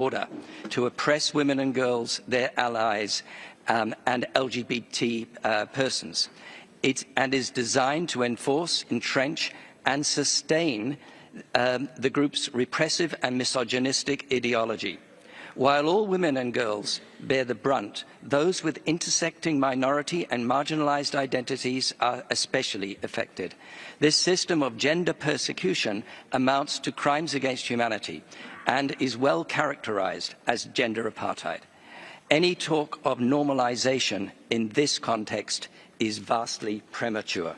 order to oppress women and girls, their allies, and LGBT persons. It is designed to enforce, entrench, and sustain the group's repressive and misogynistic ideology. While all women and girls bear the brunt, those with intersecting minority and marginalized identities are especially affected. This system of gender persecution amounts to crimes against humanity and is well characterized as gender apartheid. Any talk of normalization in this context is vastly premature.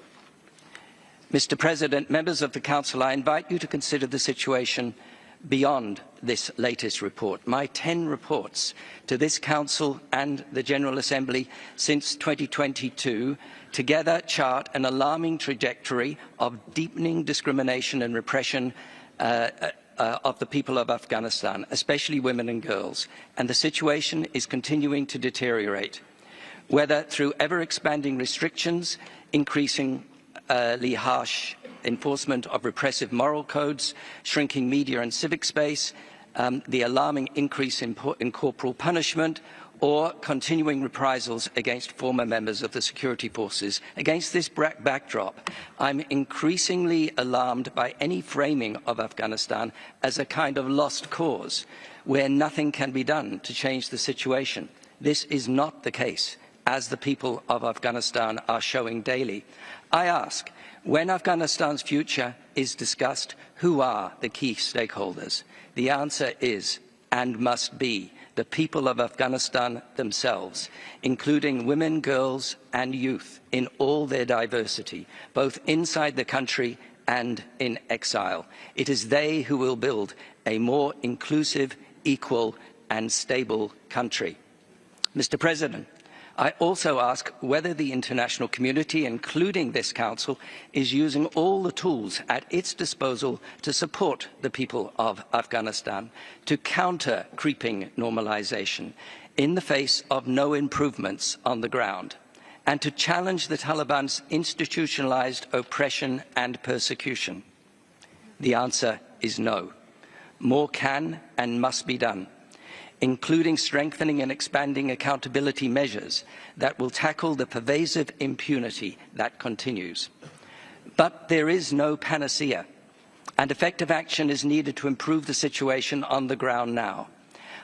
Mr. President, members of the Council, I invite you to consider the situation beyond this latest report. My 10 reports to this Council and the General Assembly since 2022 together chart an alarming trajectory of deepening discrimination and repression of the people of Afghanistan, especially women and girls, and the situation is continuing to deteriorate, whether through ever-expanding restrictions, increasingly harsh enforcement of repressive moral codes, shrinking media and civic space, the alarming increase in corporal punishment, or continuing reprisals against former members of the security forces. Against this backdrop, I'm increasingly alarmed by any framing of Afghanistan as a kind of lost cause, where nothing can be done to change the situation. This is not the case, as the people of Afghanistan are showing daily. I ask, when Afghanistan's future is discussed, who are the key stakeholders? The answer is, and must be, the people of Afghanistan themselves, including women, girls, and youth in all their diversity, both inside the country and in exile. It is they who will build a more inclusive, equal, and stable country. Mr. President, I also ask whether the international community, including this Council, is using all the tools at its disposal to support the people of Afghanistan, to counter creeping normalization in the face of no improvements on the ground, and to challenge the Taliban's institutionalized oppression and persecution. The answer is no. More can and must be done, including strengthening and expanding accountability measures that will tackle the pervasive impunity that continues. But there is no panacea, and effective action is needed to improve the situation on the ground now.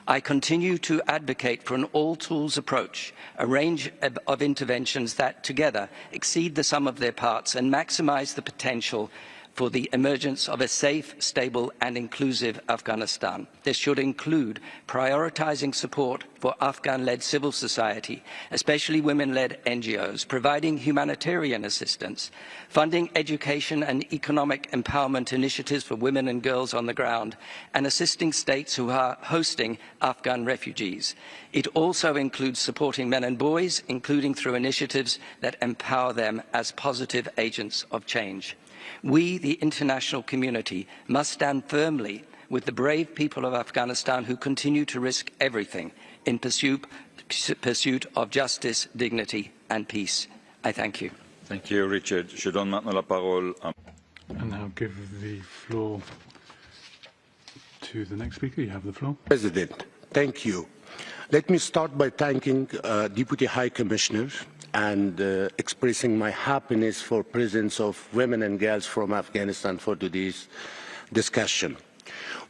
I continue to advocate for an all-tools approach, a range of interventions that together exceed the sum of their parts and maximize the potential for the emergence of a safe, stable and inclusive Afghanistan. This should include prioritizing support for Afghan-led civil society, especially women-led NGOs, providing humanitarian assistance, funding education and economic empowerment initiatives for women and girls on the ground, and assisting states who are hosting Afghan refugees. It also includes supporting men and boys, including through initiatives that empower them as positive agents of change. We, the international community, must stand firmly with the brave people of Afghanistan who continue to risk everything in pursuit of justice, dignity and peace. I thank you. Thank you, Richard. Je donne maintenant la parole à... And now give the floor to the next speaker. You have the floor. President, thank you. Let me start by thanking Deputy High Commissioner and expressing my happiness for the presence of women and girls from Afghanistan for today's discussion.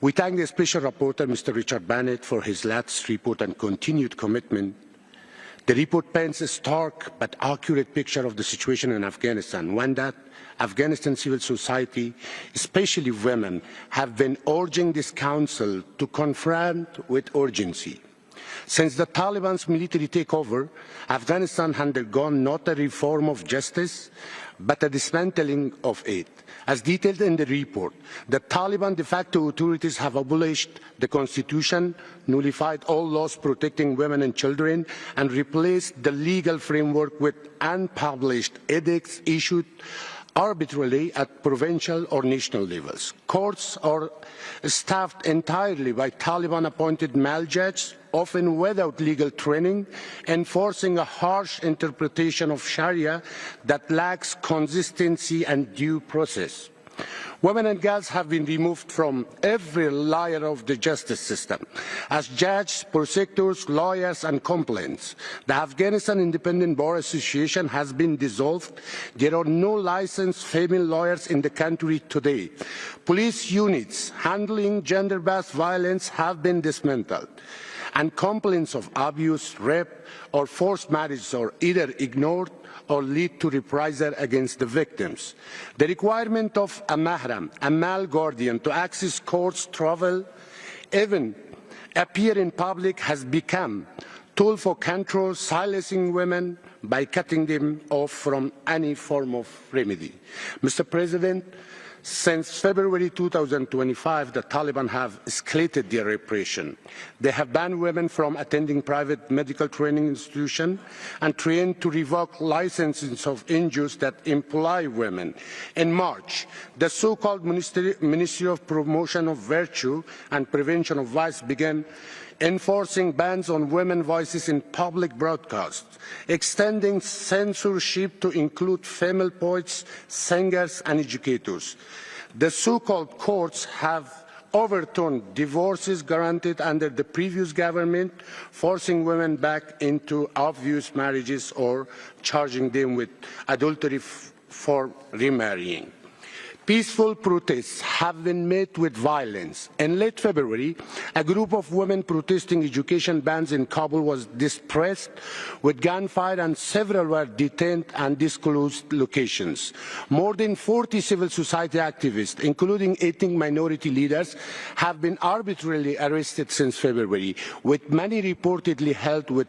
We thank the Special Rapporteur, Mr. Richard Bennett, for his latest report and continued commitment. The report paints a stark but accurate picture of the situation in Afghanistan, one that Afghanistan civil society, especially women, have been urging this Council to confront with urgency. Since the Taliban's military takeover, Afghanistan has undergone not a reform of justice, but a dismantling of it. As detailed in the report, the Taliban de facto authorities have abolished the constitution, nullified all laws protecting women and children, and replaced the legal framework with unpublished edicts issued arbitrarily at provincial or national levels. Courts are staffed entirely by Taliban-appointed male judges, often without legal training, enforcing a harsh interpretation of Sharia that lacks consistency and due process. Women and girls have been removed from every layer of the justice system as judges, prosecutors, lawyers and complainants. The Afghanistan Independent Bar Association has been dissolved. There are no licensed female lawyers in the country today. Police units handling gender-based violence have been dismantled, and complaints of abuse, rape or forced marriage are either ignored or lead to reprisal against the victims. The requirement of a mahram, a male guardian, to access courts, travel, even appear in public has become a tool for control, silencing women by cutting them off from any form of remedy. Mr. President, since February 2025, the Taliban have escalated their repression. They have banned women from attending private medical training institutions and trained to revoke licenses of NGOs that employ women. In March, the so-called Ministry of Promotion of Virtue and Prevention of Vice began enforcing bans on women's voices in public broadcasts, extending censorship to include female poets, singers and educators. The so-called courts have overturned divorces granted under the previous government, forcing women back into obvious marriages or charging them with adultery for remarrying. Peaceful protests have been met with violence. In late February, a group of women protesting education bans in Kabul was dispersed with gunfire and several were detained and disclosed locations. More than 40 civil society activists, including ethnic minority leaders, have been arbitrarily arrested since February, with many reportedly held with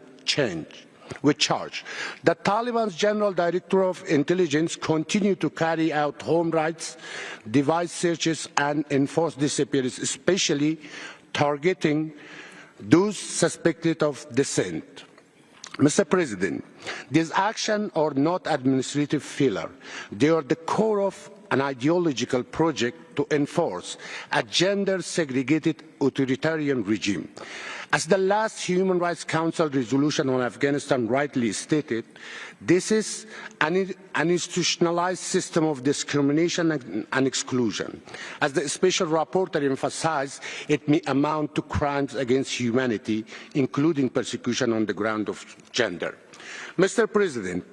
charge. The Taliban's General Director of Intelligence continued to carry out home raids, device searches and enforce disappearances, especially targeting those suspected of dissent. Mr. President, these actions are not administrative failure. They are the core of an ideological project to enforce a gender-segregated authoritarian regime. As the last Human Rights Council resolution on Afghanistan rightly stated, this is an institutionalized system of discrimination and exclusion. As the Special Rapporteur emphasized, it may amount to crimes against humanity, including persecution on the ground of gender. Mr. President,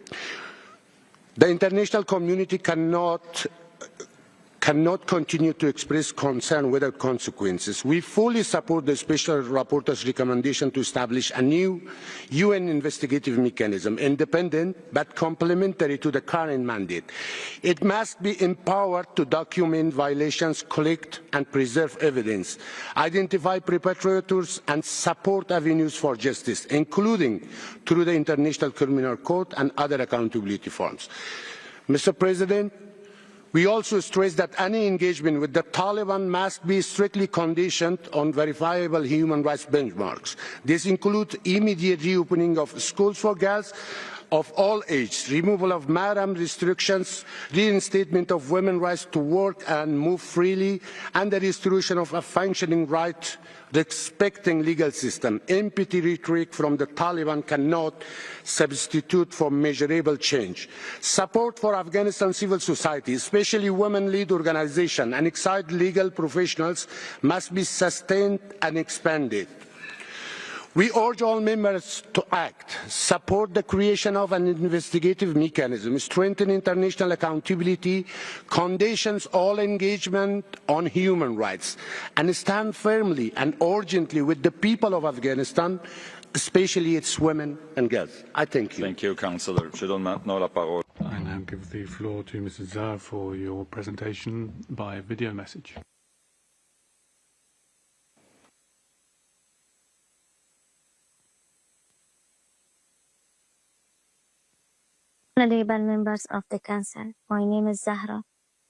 the international community cannot continue to express concern without consequences. We fully support the Special Rapporteur's recommendation to establish a new UN investigative mechanism, independent but complementary to the current mandate. It must be empowered to document violations, collect and preserve evidence, identify perpetrators and support avenues for justice, including through the International Criminal Court and other accountability forms. Mr. President, we also stress that any engagement with the Taliban must be strictly conditioned on verifiable human rights benchmarks. This includes immediate reopening of schools for girls of all ages, removal of Mariam restrictions, reinstatement of women's rights to work and move freely, and the restoration of a functioning right respecting legal system. Empty rhetoric from the Taliban cannot substitute for measurable change. Support for Afghanistan civil society, especially women-led organizations and excited legal professionals, must be sustained and expanded. We urge all members to act, support the creation of an investigative mechanism, strengthen international accountability, conditions all engagement on human rights, and stand firmly and urgently with the people of Afghanistan, especially its women and girls. I thank you. Thank you, Councillor. Je donne maintenant la parole. I now give the floor to Mrs. Zahra for your presentation by video message. Honorable members of the Council, my name is Zahra.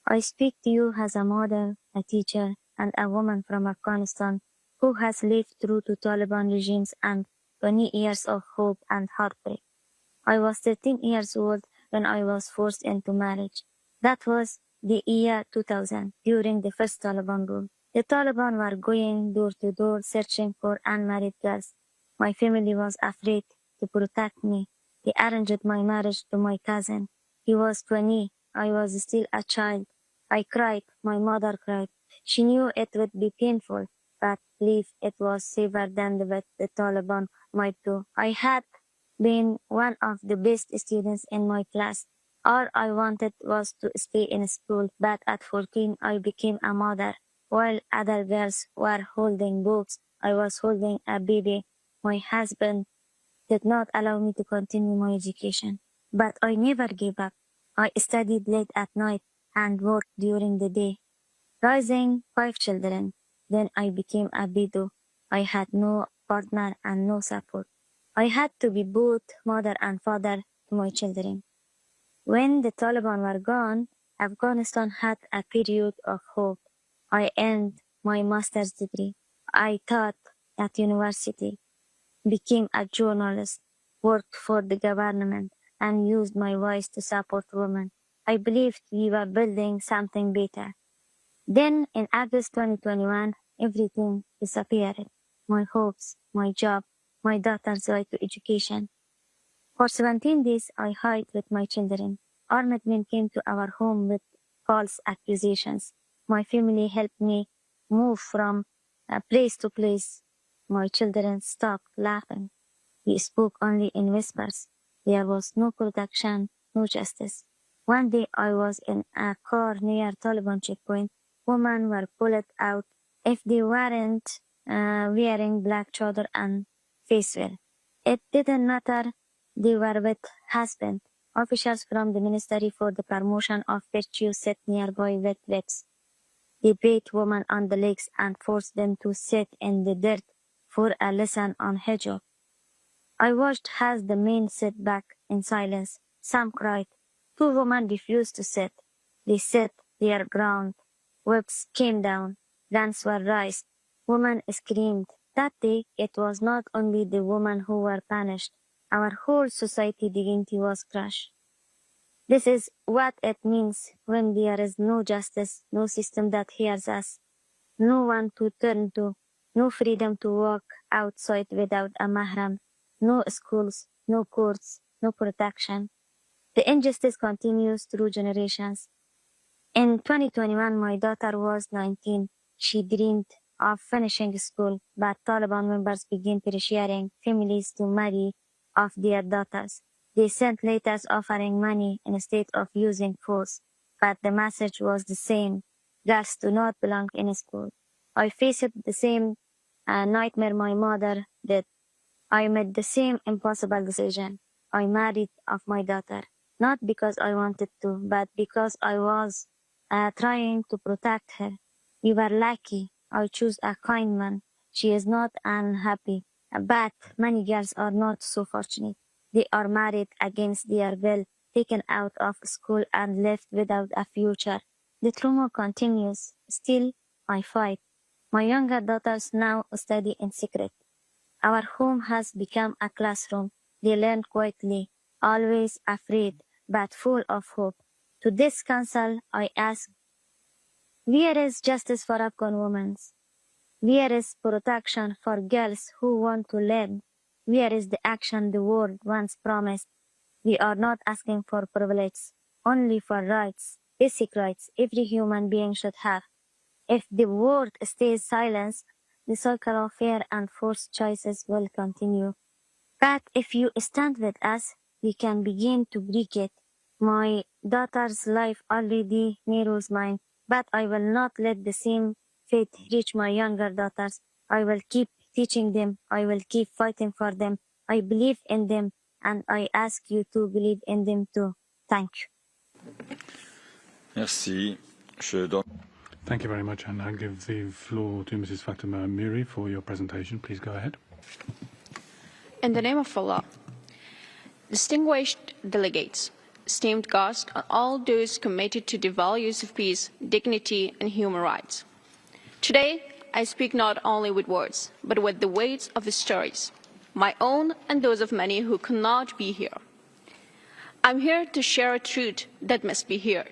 I speak to you as a mother, a teacher, and a woman from Afghanistan who has lived through two Taliban regimes and 20 years of hope and heartbreak. I was 13 years old when I was forced into marriage. That was the year 2000, during the first Taliban rule. The Taliban were going door to door searching for unmarried girls. My family was afraid to protect me. They arranged my marriage to my cousin. He was 20. I was still a child. I cried. My mother cried. She knew it would be painful, but believed it was safer than what the Taliban might do. I had been one of the best students in my class. All I wanted was to stay in school, but at 14 I became a mother. While other girls were holding books, I was holding a baby. My husband did not allow me to continue my education, but I never gave up. I studied late at night and worked during the day, raising 5 children. Then I became a widow. I had no partner and no support. I had to be both mother and father to my children. When the Taliban were gone, Afghanistan had a period of hope. I earned my master's degree. I taught at university, became a journalist, worked for the government, and used my voice to support women. I believed we were building something better. Then, in August 2021, everything disappeared. My hopes, my job, my daughter's right to education. For 17 days, I hid with my children. Armed men came to our home with false accusations. My family helped me move from place to place. My children stopped laughing. We spoke only in whispers. There was no protection, no justice. One day I was in a car near Taliban checkpoint. Women were pulled out if they weren't wearing black chador and face veil. It didn't matter. They were with husband. Officials from the Ministry for the Promotion of Virtue sat nearby with whips. They beat women on the legs and forced them to sit in the dirt for a lesson on hijab. I watched as the men sat back in silence. Some cried. 2 women refused to sit. They sat their ground. Whips came down. Guns were raised. Women screamed. That day, it was not only the women who were punished. Our whole society dignity was crushed. This is what it means when there is no justice, no system that hears us, no one to turn to, no freedom to walk outside without a mahram, no schools, no courts, no protection. The injustice continues through generations. In 2021, my daughter was 19. She dreamed of finishing school, but Taliban members began pressuring families to marry off their daughters. They sent letters offering money instead of using force, but the message was the same. Girls do not belong in school. I faced the same nightmare my mother did. I made the same impossible decision. I married off my daughter, not because I wanted to, but because I was trying to protect her. We were lucky. I chose a kind man. She is not unhappy, but many girls are not so fortunate. They are married against their will, taken out of school and left without a future. The trauma continues. Still, I fight. My younger daughters now study in secret. Our home has become a classroom. They learn quietly, always afraid, but full of hope. To this council, I ask, where is justice for Afghan women? Where is protection for girls who want to learn? Where is the action the world once promised? We are not asking for privilege, only for rights, basic rights every human being should have. If the world stays silent, the cycle of fear and forced choices will continue. But if you stand with us, we can begin to break it. My daughter's life already narrows mine, but I will not let the same fate reach my younger daughters. I will keep teaching them. I will keep fighting for them. I believe in them, and I ask you to believe in them too. Thank you. Merci. Thank you very much, and I'll give the floor to Mrs. Fatima Amiri for your presentation. Please go ahead. In the name of Allah, distinguished delegates, esteemed guests, and all those committed to the values of peace, dignity, and human rights. Today, I speak not only with words, but with the weight of the stories, my own and those of many who cannot be here. I'm here to share a truth that must be heard.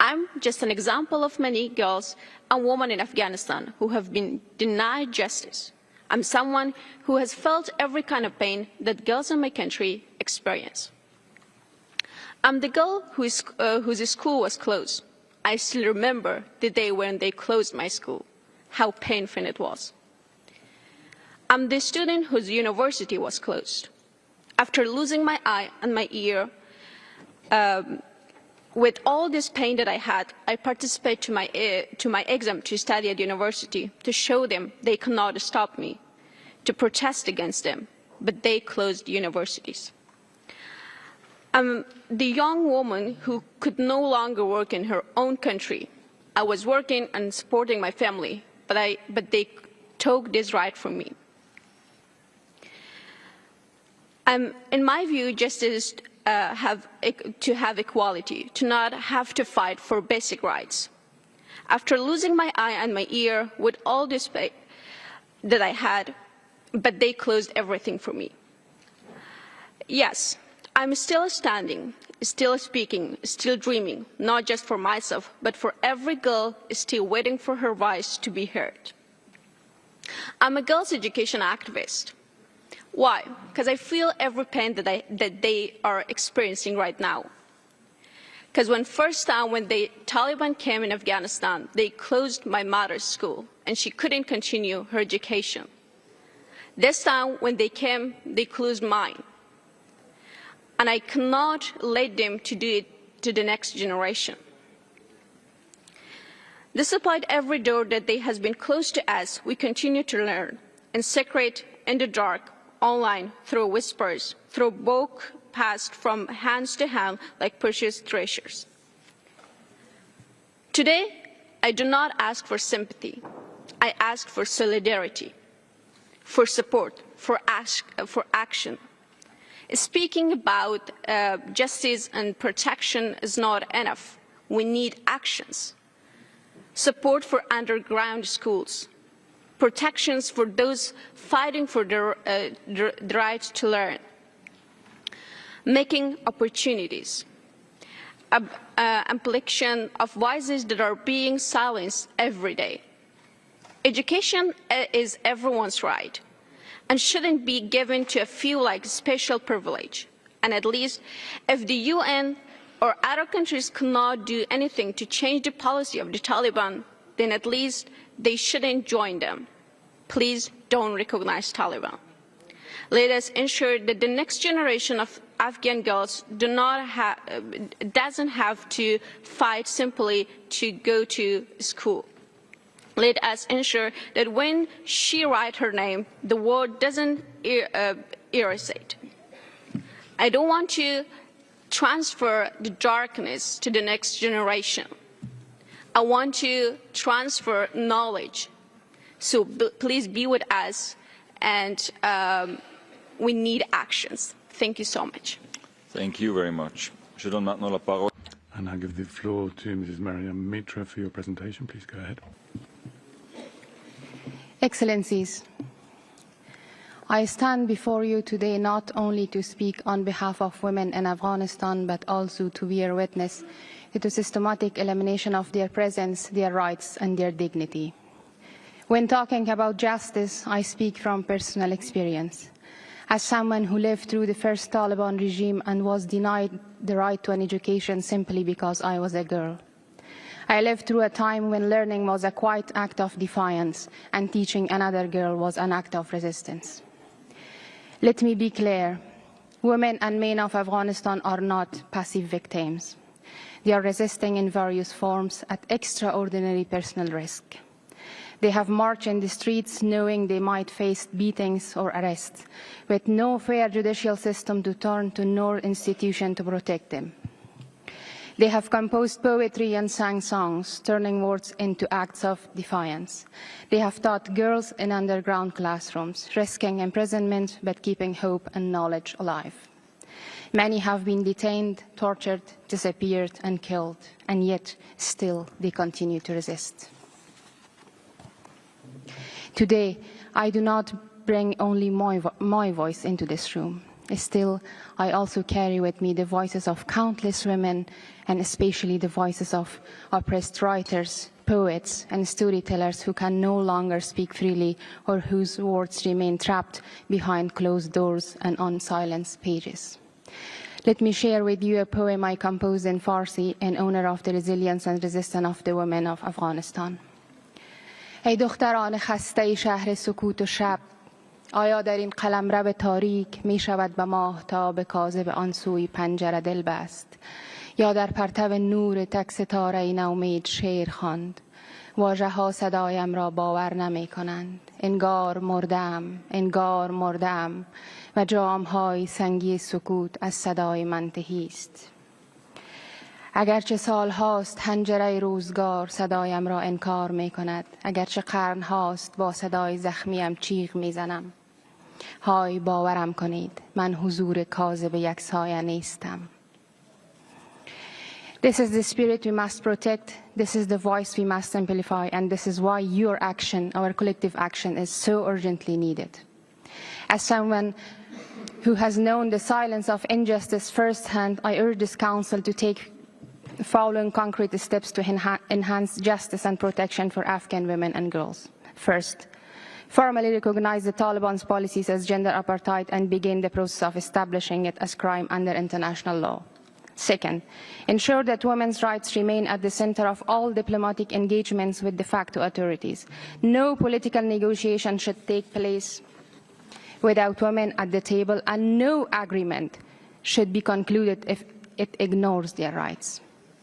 I'm just an example of many girls and women in Afghanistan who have been denied justice. I'm someone who has felt every kind of pain that girls in my country experience. I'm the girl whose school was closed, I still remember the day when they closed my school, how painful it was. I'm the student whose university was closed. After losing my eye and my ear, with all this pain that I had, I participated to my exam to study at university, to show them they cannot stop me, to protest against them, but they closed universities. I'm the young woman who could no longer work in her own country. I was working and supporting my family, but they took this right from me. In my view, justice to have equality, to not have to fight for basic rights. After losing my eye and my ear with all this pain that I had, but they closed everything for me. Yes, I'm still standing, still speaking, still dreaming, not just for myself, but for every girl still waiting for her voice to be heard. I'm a girls' education activist. Why? Because I feel every pain that they are experiencing right now. Because when the Taliban came in Afghanistan, they closed my mother's school, and she couldn't continue her education. This time, when they came, they closed mine. And I cannot let them to do it to the next generation. Despite every door that they has been closed to us, we continue to learn, in secret, in the dark, online, through whispers, through book passed from hands to hand like precious treasures. Today, I do not ask for sympathy. I ask for solidarity, for support, for action. Speaking about justice and protection is not enough. We need actions. Support for underground schools, protections for those fighting for their right to learn, making opportunities, amplification of voices that are being silenced every day. Education is everyone's right and shouldn't be given to a few like special privilege. And at least if the UN or other countries cannot do anything to change the policy of the Taliban, then at least they shouldn't join them. Please don't recognize Taliban. Let us ensure that the next generation of Afghan girls doesn't have to fight simply to go to school. Let us ensure that when she writes her name, the word doesn't erase it. I don't want to transfer the darkness to the next generation. I want to transfer knowledge. So please be with us, and we need actions. Thank you so much. Thank you very much. Je donne maintenant la parole. And I give the floor to Mrs. Mariam Mitra for your presentation. Please go ahead. Excellencies, I stand before you today not only to speak on behalf of women in Afghanistan, but also to bear witness to the systematic elimination of their presence, their rights, and their dignity. When talking about justice, I speak from personal experience. As someone who lived through the first Taliban regime and was denied the right to an education simply because I was a girl. I lived through a time when learning was a quiet act of defiance and teaching another girl was an act of resistance. Let me be clear, women and men of Afghanistan are not passive victims. They are resisting in various forms at extraordinary personal risk. They have marched in the streets knowing they might face beatings or arrests, with no fair judicial system to turn to nor institution to protect them. They have composed poetry and sang songs, turning words into acts of defiance. They have taught girls in underground classrooms, risking imprisonment but keeping hope and knowledge alive. Many have been detained, tortured, disappeared, and killed, and yet still they continue to resist. Today, I do not bring only my voice into this room. Still, I also carry with me the voices of countless women, and especially the voices of oppressed writers, poets, and storytellers who can no longer speak freely or whose words remain trapped behind closed doors and on silenced pages. Let me share with you a poem I composed in Farsi in honor of the resilience and resistance of the women of Afghanistan. ای دختران خسته شهر سکوت و شب، آیا در این قلمرو تاریک می شود به ماهتاب کاذب آن سوی پنجره دل بست، یا در پرتو نور تک ستاره نومید شعر خواند؟ واژه ها صدایم را باور نمی کنند. انگار مردم و جام های سنگی سکوت از صدای من تهی است. اگرچه سال هاست حنجره روزگار صدایم را انکار می کند، اگرچه قرن هاست با صدای زخمیم چیغ می زنم. های باورم کنید، من حضور کاذب یک سایه نیستم. This is the spirit we must protect, this is the voice we must amplify, and this is why your action, our collective action, is so urgently needed. As someone who has known the silence of injustice firsthand, I urge this Council to take the following concrete steps to enhance justice and protection for Afghan women and girls. First, formally recognize the Taliban's policies as gender apartheid and begin the process of establishing it as crime under international law. Second, ensure that women's rights remain at the center of all diplomatic engagements with de facto authorities. No political negotiation should take place without women at the table, and no agreement should be concluded if it ignores their rights.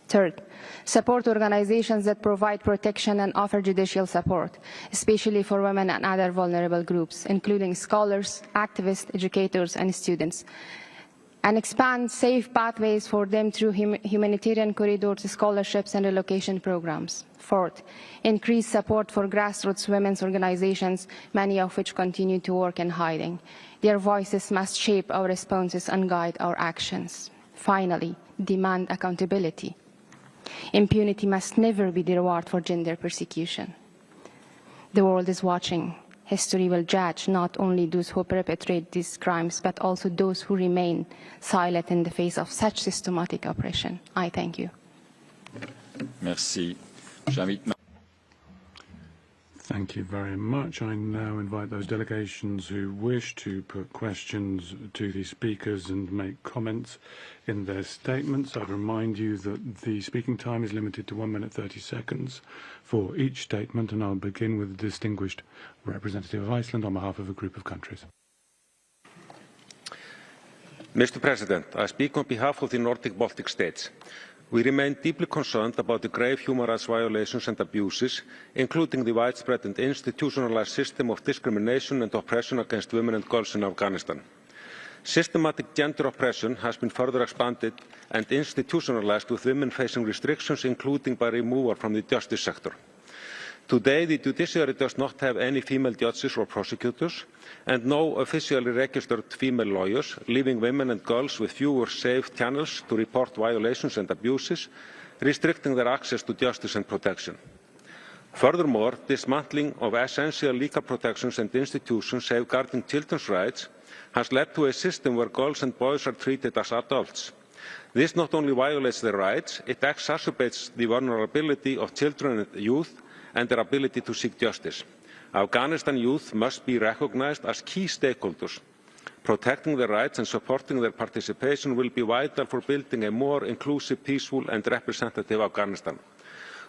Third, support organizations that provide protection and offer judicial support, especially for women and other vulnerable groups, including scholars, activists, educators, and students, and expand safe pathways for them through humanitarian corridors, scholarships, and relocation programs. Fourth, increase support for grassroots women's organizations, many of which continue to work in hiding. Their voices must shape our responses and guide our actions. Finally, demand accountability. Impunity must never be the reward for gender persecution. The world is watching. History will judge not only those who perpetrate these crimes, but also those who remain silent in the face of such systematic oppression. I thank you. Merci. Thank you very much. I now invite those delegations who wish to put questions to the speakers and make comments in their statements. I'd remind you that the speaking time is limited to 1 minute 30 seconds for each statement, and I'll begin with the distinguished representative of Iceland on behalf of a group of countries. Mr. President, I speak on behalf of the Nordic Baltic states. We remain deeply concerned about the grave human rights violations and abuses, including the widespread and institutionalized system of discrimination and oppression against women and girls in Afghanistan. Systematic gender oppression has been further expanded and institutionalized, with women facing restrictions, including by removal from the justice sector. Today, the judiciary does not have any female judges or prosecutors, and no officially registered female lawyers, leaving women and girls with fewer safe channels to report violations and abuses, restricting their access to justice and protection. Furthermore, dismantling of essential legal protections and institutions safeguarding children's rights has led to a system where girls and boys are treated as adults. This not only violates their rights, it exacerbates the vulnerability of children and youth and their ability to seek justice. Afghanistan youth must be recognized as key stakeholders. Protecting their rights and supporting their participation will be vital for building a more inclusive, peaceful and representative Afghanistan.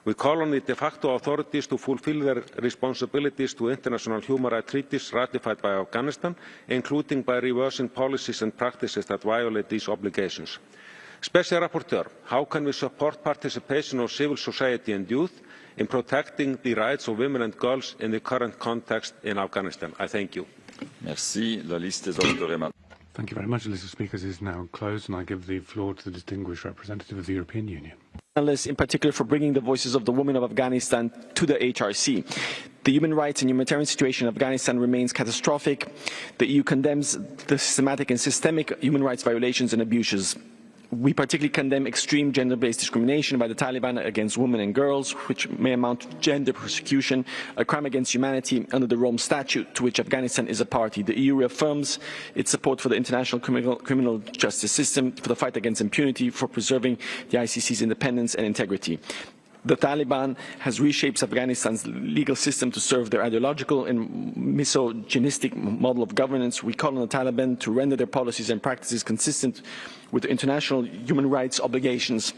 We call on the de facto authorities to fulfill their responsibilities to international human rights treaties ratified by Afghanistan, including by reversing policies and practices that violate these obligations. Special Rapporteur, how can we support participation of civil society and youth in protecting the rights of women and girls in the current context in Afghanistan? I thank you. Merci. La liste est ordonnée. Thank you very much. The list of speakers is now closed, and I give the floor to the distinguished representative of the European Union. In particular, for bringing the voices of the women of Afghanistan to the HRC. The human rights and humanitarian situation in Afghanistan remains catastrophic. The EU condemns the systematic and systemic human rights violations and abuses. We particularly condemn extreme gender-based discrimination by the Taliban against women and girls, which may amount to gender persecution, a crime against humanity under the Rome Statute, to which Afghanistan is a party. The EU reaffirms its support for the international criminal justice system, for the fight against impunity, for preserving the ICC's independence and integrity. The Taliban has reshaped Afghanistan's legal system to serve their ideological and misogynistic model of governance. We call on the Taliban to render their policies and practices consistent with the international human rights obligations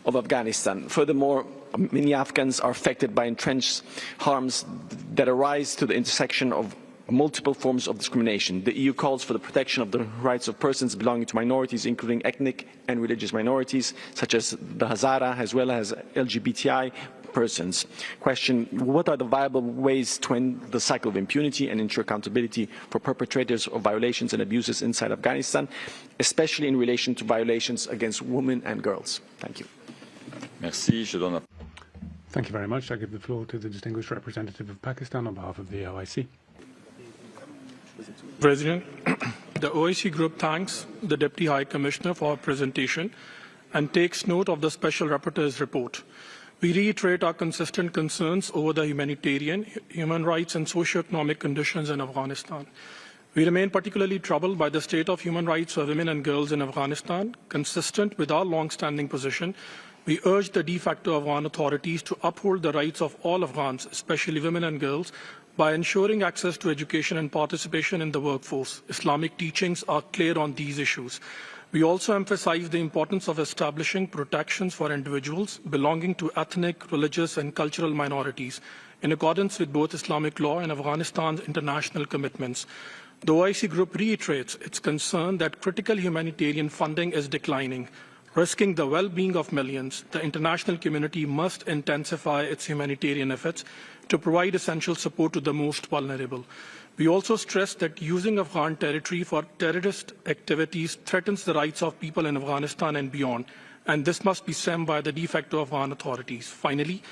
of Afghanistan. Furthermore, many Afghans are affected by entrenched harms that arise to the intersection of multiple forms of discrimination. The EU calls for the protection of the rights of persons belonging to minorities, including ethnic and religious minorities, such as the Zahra, as well as LGBTI persons. Question, what are the viable ways to end the cycle of impunity and ensure accountability for perpetrators of violations and abuses inside Afghanistan, especially in relation to violations against women and girls? Thank you. Merci. Je donne Thank you very much. I give the floor to the distinguished representative of Pakistan on behalf of the OIC. President, the OIC Group thanks the Deputy High Commissioner for her presentation and takes note of the Special Rapporteur's report. We reiterate our consistent concerns over the humanitarian, human rights and socio-economic conditions in Afghanistan. We remain particularly troubled by the state of human rights for women and girls in Afghanistan. Consistent with our long-standing position, we urge the de facto Afghan authorities to uphold the rights of all Afghans, especially women and girls, by ensuring access to education and participation in the workforce. Islamic teachings are clear on these issues. We also emphasize the importance of establishing protections for individuals belonging to ethnic, religious, and cultural minorities, in accordance with both Islamic law and Afghanistan's international commitments. The OIC Group reiterates its concern that critical humanitarian funding is declining, risking the well-being of millions. The international community must intensify its humanitarian efforts to provide essential support to the most vulnerable. We also stress that using Afghan territory for terrorist activities threatens the rights of people in Afghanistan and beyond, and this must be stemmed by the de facto Afghan authorities. Finally,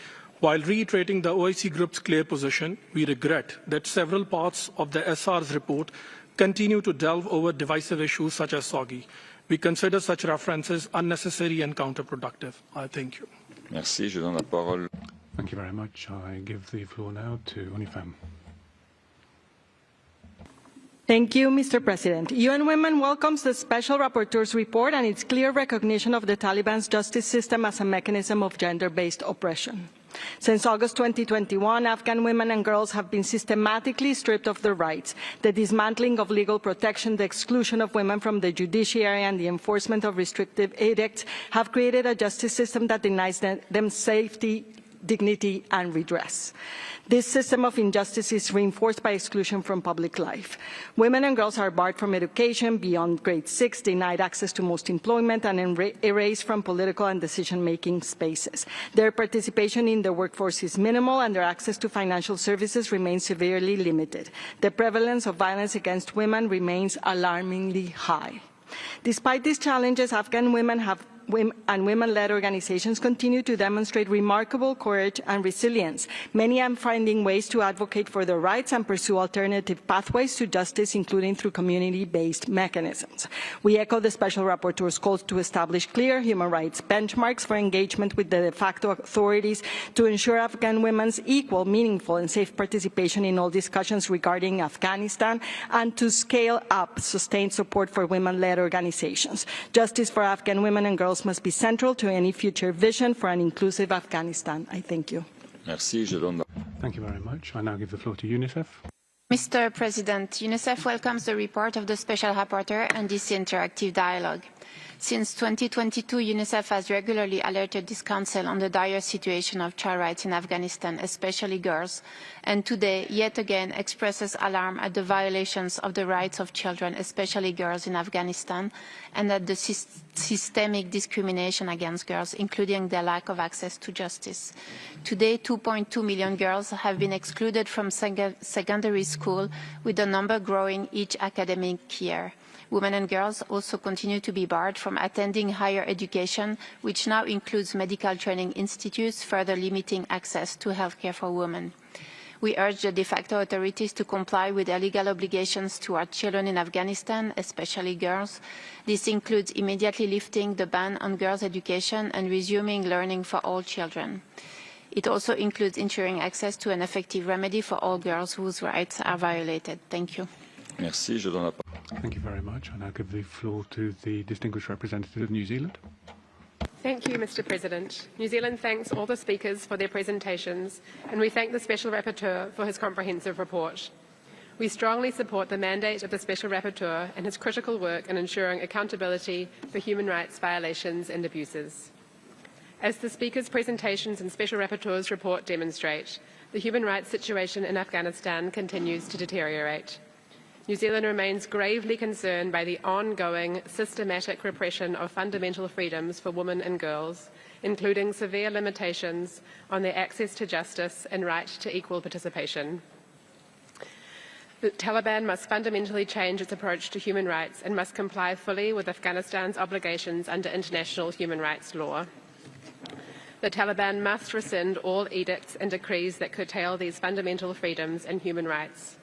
while reiterating the OIC Group's clear position, we regret that several parts of the SR's report continue to delve over divisive issues such as SOGI. We consider such references unnecessary and counterproductive. I thank you. Merci. Je donne la parole. Thank you very much. I give the floor now to Unifem. Thank you, Mr. President. UN Women welcomes the Special Rapporteur's report and its clear recognition of the Taliban's justice system as a mechanism of gender-based oppression. Since August 2021, Afghan women and girls have been systematically stripped of their rights. The dismantling of legal protection, the exclusion of women from the judiciary, and the enforcement of restrictive edicts have created a justice system that denies them safety, dignity, and redress. This system of injustice is reinforced by exclusion from public life. Women and girls are barred from education beyond grade 6, denied access to most employment, and erased from political and decision-making spaces. Their participation in the workforce is minimal, and their access to financial services remains severely limited. The prevalence of violence against women remains alarmingly high. Despite these challenges, Afghan women and women-led organizations continue to demonstrate remarkable courage and resilience. Many are finding ways to advocate for their rights and pursue alternative pathways to justice, including through community-based mechanisms. We echo the Special Rapporteur's calls to establish clear human rights benchmarks for engagement with the de facto authorities to ensure Afghan women's equal, meaningful, and safe participation in all discussions regarding Afghanistan, and to scale up sustained support for women-led organizations. Justice for Afghan women and girls must be central to any future vision for an inclusive Afghanistan. I thank you. Merci. Je donne la... Thank you very much. I now give the floor to UNICEF. Mr. President, UNICEF welcomes the report of the Special Rapporteur and this interactive dialogue. Since 2022, UNICEF has regularly alerted this Council on the dire situation of child rights in Afghanistan, especially girls, and today, yet again, expresses alarm at the violations of the rights of children, especially girls in Afghanistan, and at the systemic discrimination against girls, including their lack of access to justice. Today, 2.2 million girls have been excluded from secondary school, with the number growing each academic year. Women and girls also continue to be barred from attending higher education, which now includes medical training institutes, further limiting access to healthcare for women. We urge the de facto authorities to comply with their legal obligations toward children in Afghanistan, especially girls. This includes immediately lifting the ban on girls' education and resuming learning for all children. It also includes ensuring access to an effective remedy for all girls whose rights are violated. Thank you. Merci. Je donne la... Thank you very much. I now give the floor to the distinguished representative of New Zealand. Thank you, Mr. President. New Zealand thanks all the speakers for their presentations, and we thank the Special Rapporteur for his comprehensive report. We strongly support the mandate of the Special Rapporteur and his critical work in ensuring accountability for human rights violations and abuses. As the speakers' presentations and Special Rapporteur's report demonstrate, the human rights situation in Afghanistan continues to deteriorate. New Zealand remains gravely concerned by the ongoing systematic repression of fundamental freedoms for women and girls, including severe limitations on their access to justice and right to equal participation. The Taliban must fundamentally change its approach to human rights and must comply fully with Afghanistan's obligations under international human rights law. The Taliban must rescind all edicts and decrees that curtail these fundamental freedoms and human rights.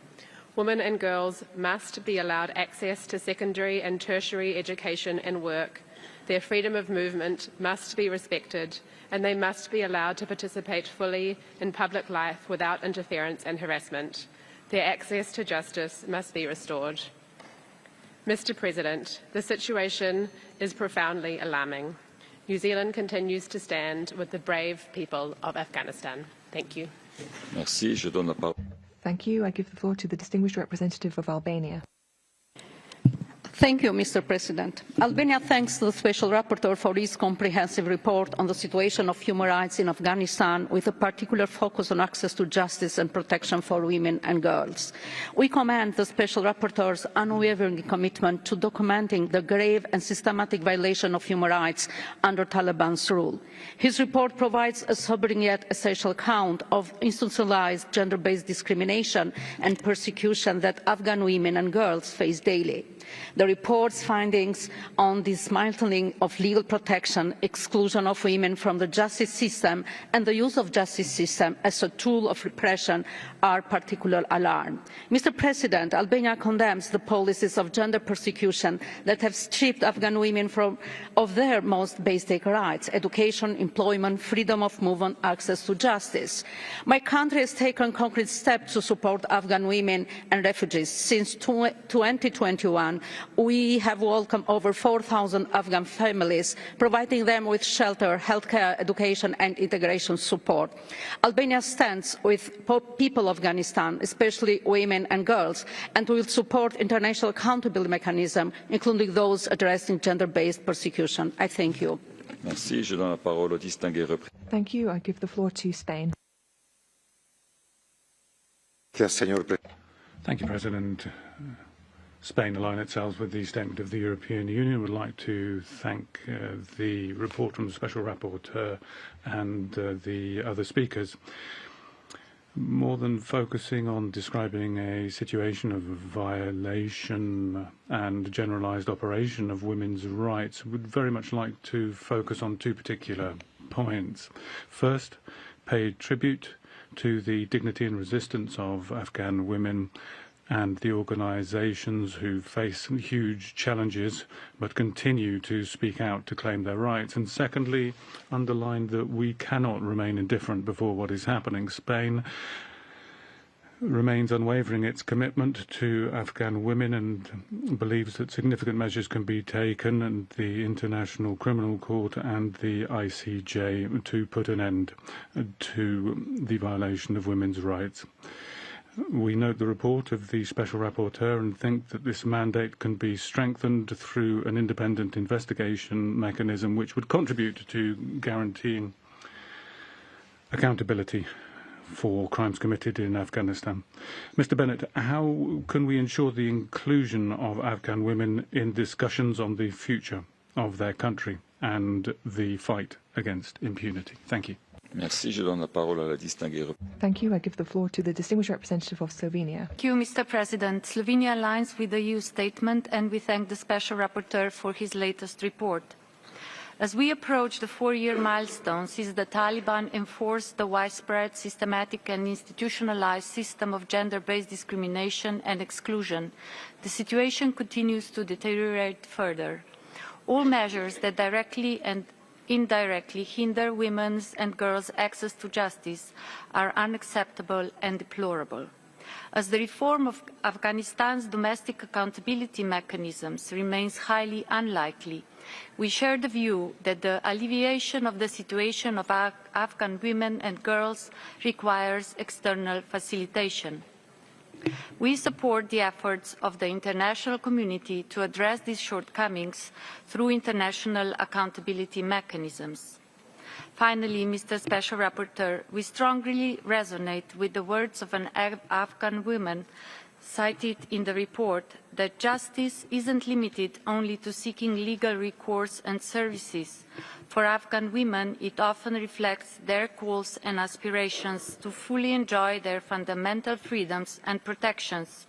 Women and girls must be allowed access to secondary and tertiary education and work. Their freedom of movement must be respected, and they must be allowed to participate fully in public life without interference and harassment. Their access to justice must be restored. Mr. President, the situation is profoundly alarming. New Zealand continues to stand with the brave people of Afghanistan. Thank you. Merci. Je donne la parole. Thank you. I give the floor to the distinguished representative of Albania. Thank you, Mr. President. Albania thanks the Special Rapporteur for his comprehensive report on the situation of human rights in Afghanistan, with a particular focus on access to justice and protection for women and girls. We commend the Special Rapporteur's unwavering commitment to documenting the grave and systematic violation of human rights under Taliban's rule. His report provides a sobering yet essential account of institutionalized gender-based discrimination and persecution that Afghan women and girls face daily. The report's findings on dismantling of legal protection, exclusion of women from the justice system, and the use of justice system as a tool of repression are particular alarm. Mr. President, Albania condemns the policies of gender persecution that have stripped Afghan women of their most basic rights: education, employment, freedom of movement, access to justice. My country has taken concrete steps to support Afghan women and refugees. Since 2021, we have welcomed over 4,000 Afghan families, providing them with shelter, healthcare, education and integration support. Albania stands with people of Afghanistan, especially women and girls, and will support international accountability mechanisms, including those addressing gender-based persecution. I thank you. Merci. Je donne la parole au distingué Thank you. I give the floor to Spain. Thank you, President. Spain, align itself with the statement of the European Union, would like to thank the report from the Special Rapporteur and the other speakers. More than focusing on describing a situation of violation and generalized operation of women's rights, would very much like to focus on two particular points. First, pay tribute to the dignity and resistance of Afghan women and the organizations who face huge challenges but continue to speak out to claim their rights. And secondly, underline that we cannot remain indifferent before what is happening. Spain remains unwavering its commitment to Afghan women and believes that significant measures can be taken and the International Criminal Court and the ICJ to put an end to the violation of women's rights. We note the report of the Special Rapporteur and think that this mandate can be strengthened through an independent investigation mechanism which would contribute to guaranteeing accountability for crimes committed in Afghanistan. Mr. Bennett, how can we ensure the inclusion of Afghan women in discussions on the future of their country and the fight against impunity? Thank you. Merci. Je donne la parole à la distinguée. Thank you. I give the floor to the distinguished representative of Slovenia. Thank you, Mr. President. Slovenia aligns with the EU statement, and we thank the Special Rapporteur for his latest report. As we approach the 4-year milestone since the Taliban enforced the widespread, systematic and institutionalized system of gender-based discrimination and exclusion, the situation continues to deteriorate further. All measures that directly and indirectly hinder women's and girls' access to justice are unacceptable and deplorable. As the reform of Afghanistan's domestic accountability mechanisms remains highly unlikely, we share the view that the alleviation of the situation of Afghan women and girls requires external facilitation. We support the efforts of the international community to address these shortcomings through international accountability mechanisms. Finally, Mr. Special Rapporteur, we strongly resonate with the words of an Afghan woman cited in the report that justice isn't limited only to seeking legal recourse and services. For Afghan women, it often reflects their goals and aspirations to fully enjoy their fundamental freedoms and protections,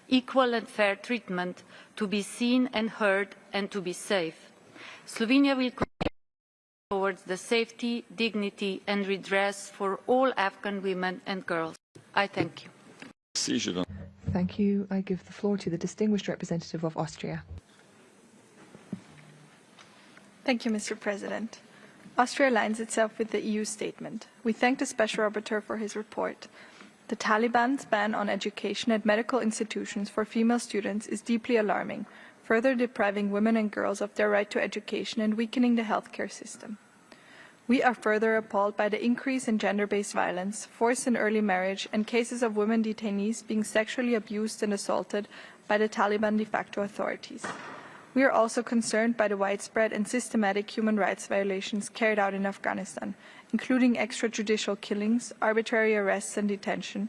equal and fair treatment, to be seen and heard, and to be safe. Slovenia will continue towards the safety, dignity and redress for all Afghan women and girls. I thank you. Thank you. I give the floor to the distinguished representative of Austria. Thank you, Mr. President. Austria aligns itself with the EU statement. We thank the Special Rapporteur for his report. The Taliban's ban on education at medical institutions for female students is deeply alarming, further depriving women and girls of their right to education and weakening the healthcare system. We are further appalled by the increase in gender-based violence, forced and early marriage, and cases of women detainees being sexually abused and assaulted by the Taliban de facto authorities. We are also concerned by the widespread and systematic human rights violations carried out in Afghanistan, including extrajudicial killings, arbitrary arrests and detention,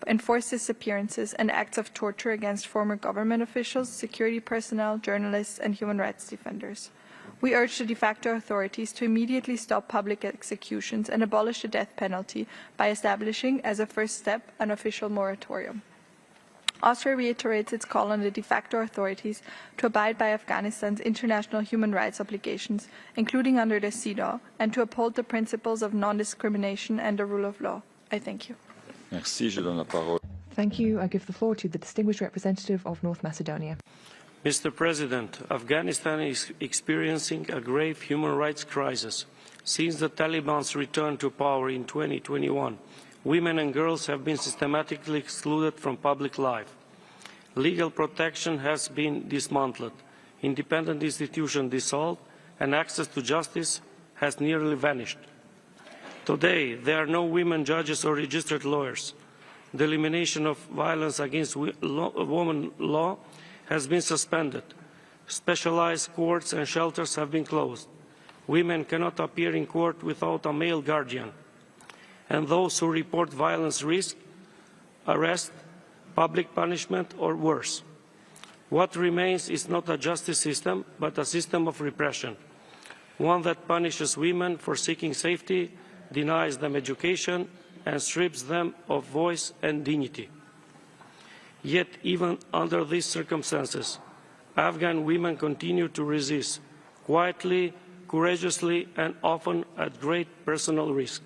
enforced disappearances, and acts of torture against former government officials, security personnel, journalists, and human rights defenders. We urge the de facto authorities to immediately stop public executions and abolish the death penalty by establishing, as a first step, an official moratorium. Austria reiterates its call on the de facto authorities to abide by Afghanistan's international human rights obligations, including under the CEDAW, and to uphold the principles of non-discrimination and the rule of law. I thank you. Merci, je donne la parole. Thank you. I give the floor to the distinguished representative of North Macedonia. Mr. President, Afghanistan is experiencing a grave human rights crisis. Since the Taliban's return to power in 2021, women and girls have been systematically excluded from public life. Legal protection has been dismantled, independent institutions dissolved, and access to justice has nearly vanished. Today, there are no women judges or registered lawyers. The elimination of violence against women law has been suspended. Specialized courts and shelters have been closed. Women cannot appear in court without a male guardian. And those who report violence risk arrest, public punishment, or worse. What remains is not a justice system, but a system of repression, one that punishes women for seeking safety, denies them education, and strips them of voice and dignity. Yet, even under these circumstances, Afghan women continue to resist, quietly, courageously, and often at great personal risk.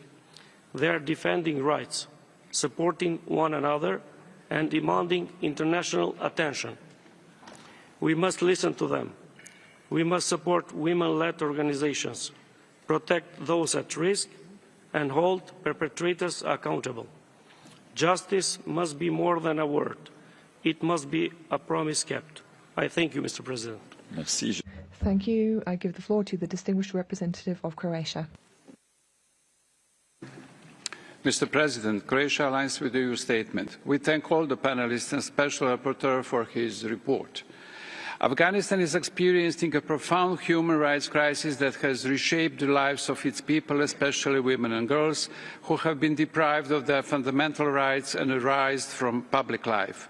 They are defending rights, supporting one another, and demanding international attention. We must listen to them. We must support women-led organizations, protect those at risk, and hold perpetrators accountable. Justice must be more than a word. It must be a promise kept. I thank you, Mr. President. Merci. Thank you. I give the floor to the distinguished representative of Croatia. Mr. President, Croatia aligns with the EU statement. We thank all the panelists and Special Rapporteur for his report. Afghanistan is experiencing a profound human rights crisis that has reshaped the lives of its people, especially women and girls, who have been deprived of their fundamental rights and erased from public life.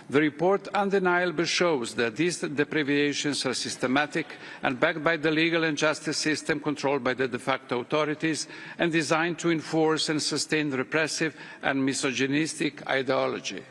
The report undeniably shows that these deprivations are systematic and backed by the legal and justice system controlled by the de facto authorities and designed to enforce and sustain repressive and misogynistic ideology.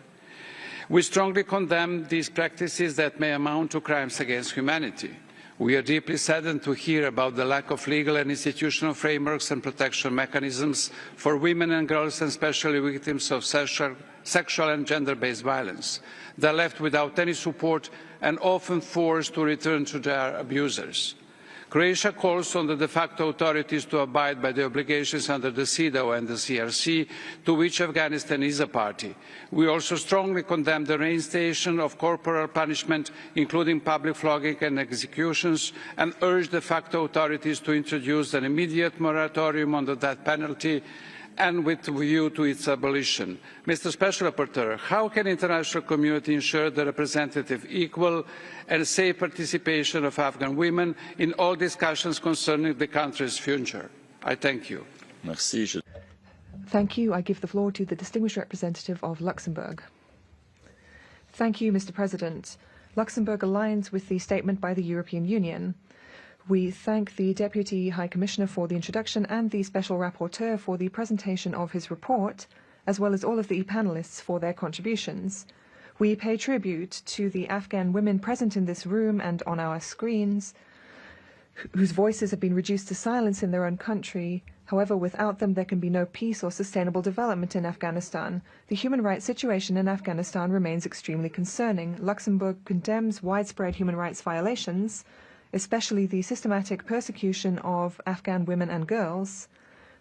We strongly condemn these practices that may amount to crimes against humanity. We are deeply saddened to hear about the lack of legal and institutional frameworks and protection mechanisms for women and girls, and especially victims of sexual and gender-based violence. They are left without any support and often forced to return to their abusers. Croatia calls on the de facto authorities to abide by the obligations under the CEDAW and the CRC, to which Afghanistan is a party. We also strongly condemn the reinstation of corporal punishment, including public flogging and executions, and urge de facto authorities to introduce an immediate moratorium on the death penalty and with a view to its abolition. Mr. Special Rapporteur, how can the international community ensure the representative, equal and safe participation of Afghan women in all discussions concerning the country's future? I thank you. Merci. Thank you. I give the floor to the distinguished representative of Luxembourg. Thank you, Mr. President. Luxembourg aligns with the statement by the European Union. We thank the Deputy High Commissioner for the introduction and the Special Rapporteur for the presentation of his report, as well as all of the panelists for their contributions. We pay tribute to the Afghan women present in this room and on our screens, whose voices have been reduced to silence in their own country. However, without them, there can be no peace or sustainable development in Afghanistan. The human rights situation in Afghanistan remains extremely concerning. Luxembourg condemns widespread human rights violations, especially the systematic persecution of Afghan women and girls,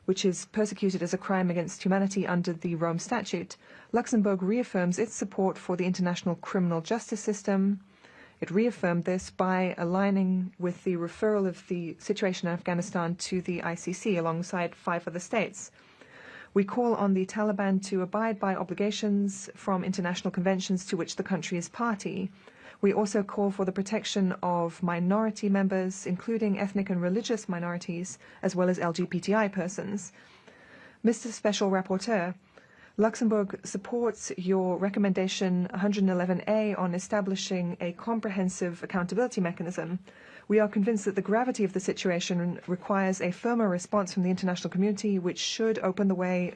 which is persecuted as a crime against humanity under the Rome Statute. Luxembourg reaffirms its support for the international criminal justice system. It reaffirmed this by aligning with the referral of the situation in Afghanistan to the ICC alongside 5 other states. We call on the Taliban to abide by obligations from international conventions to which the country is party. We also call for the protection of minority members, including ethnic and religious minorities, as well as LGBTI persons. Mr. Special Rapporteur, Luxembourg supports your recommendation 111A on establishing a comprehensive accountability mechanism. We are convinced that the gravity of the situation requires a firmer response from the international community, which should open the way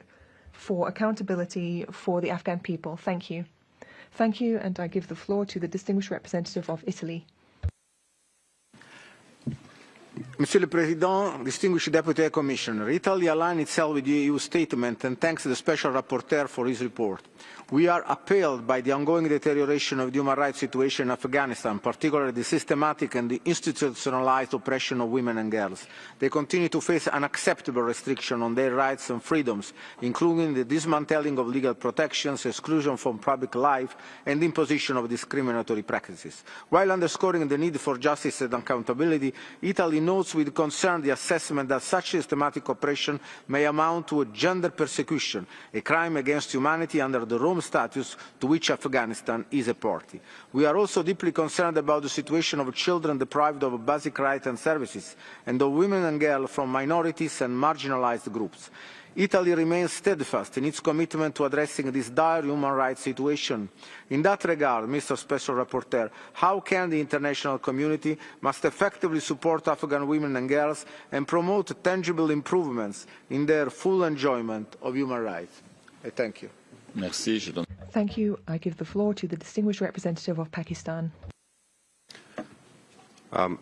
for accountability for the Afghan people. Thank you. Thank you, and I give the floor to the distinguished representative of Italy. Monsieur le Président, distinguished Deputy Commissioner, Italy aligned itself with the EU statement and thanks the Special Rapporteur for his report. We are appalled by the ongoing deterioration of the human rights situation in Afghanistan, particularly the systematic and the institutionalized oppression of women and girls. They continue to face unacceptable restrictions on their rights and freedoms, including the dismantling of legal protections, exclusion from public life, and imposition of discriminatory practices. While underscoring the need for justice and accountability, Italy notes with concern the assessment that such systematic oppression may amount to a gender persecution, a crime against humanity under the Rome Statute to which Afghanistan is a party. We are also deeply concerned about the situation of children deprived of basic rights and services, and of women and girls from minorities and marginalized groups. Italy remains steadfast in its commitment to addressing this dire human rights situation. In that regard, Mr. Special Rapporteur, how can the international community must effectively support Afghan women and girls and promote tangible improvements in their full enjoyment of human rights? I thank you. Merci. Thank you. I give the floor to the distinguished representative of Pakistan.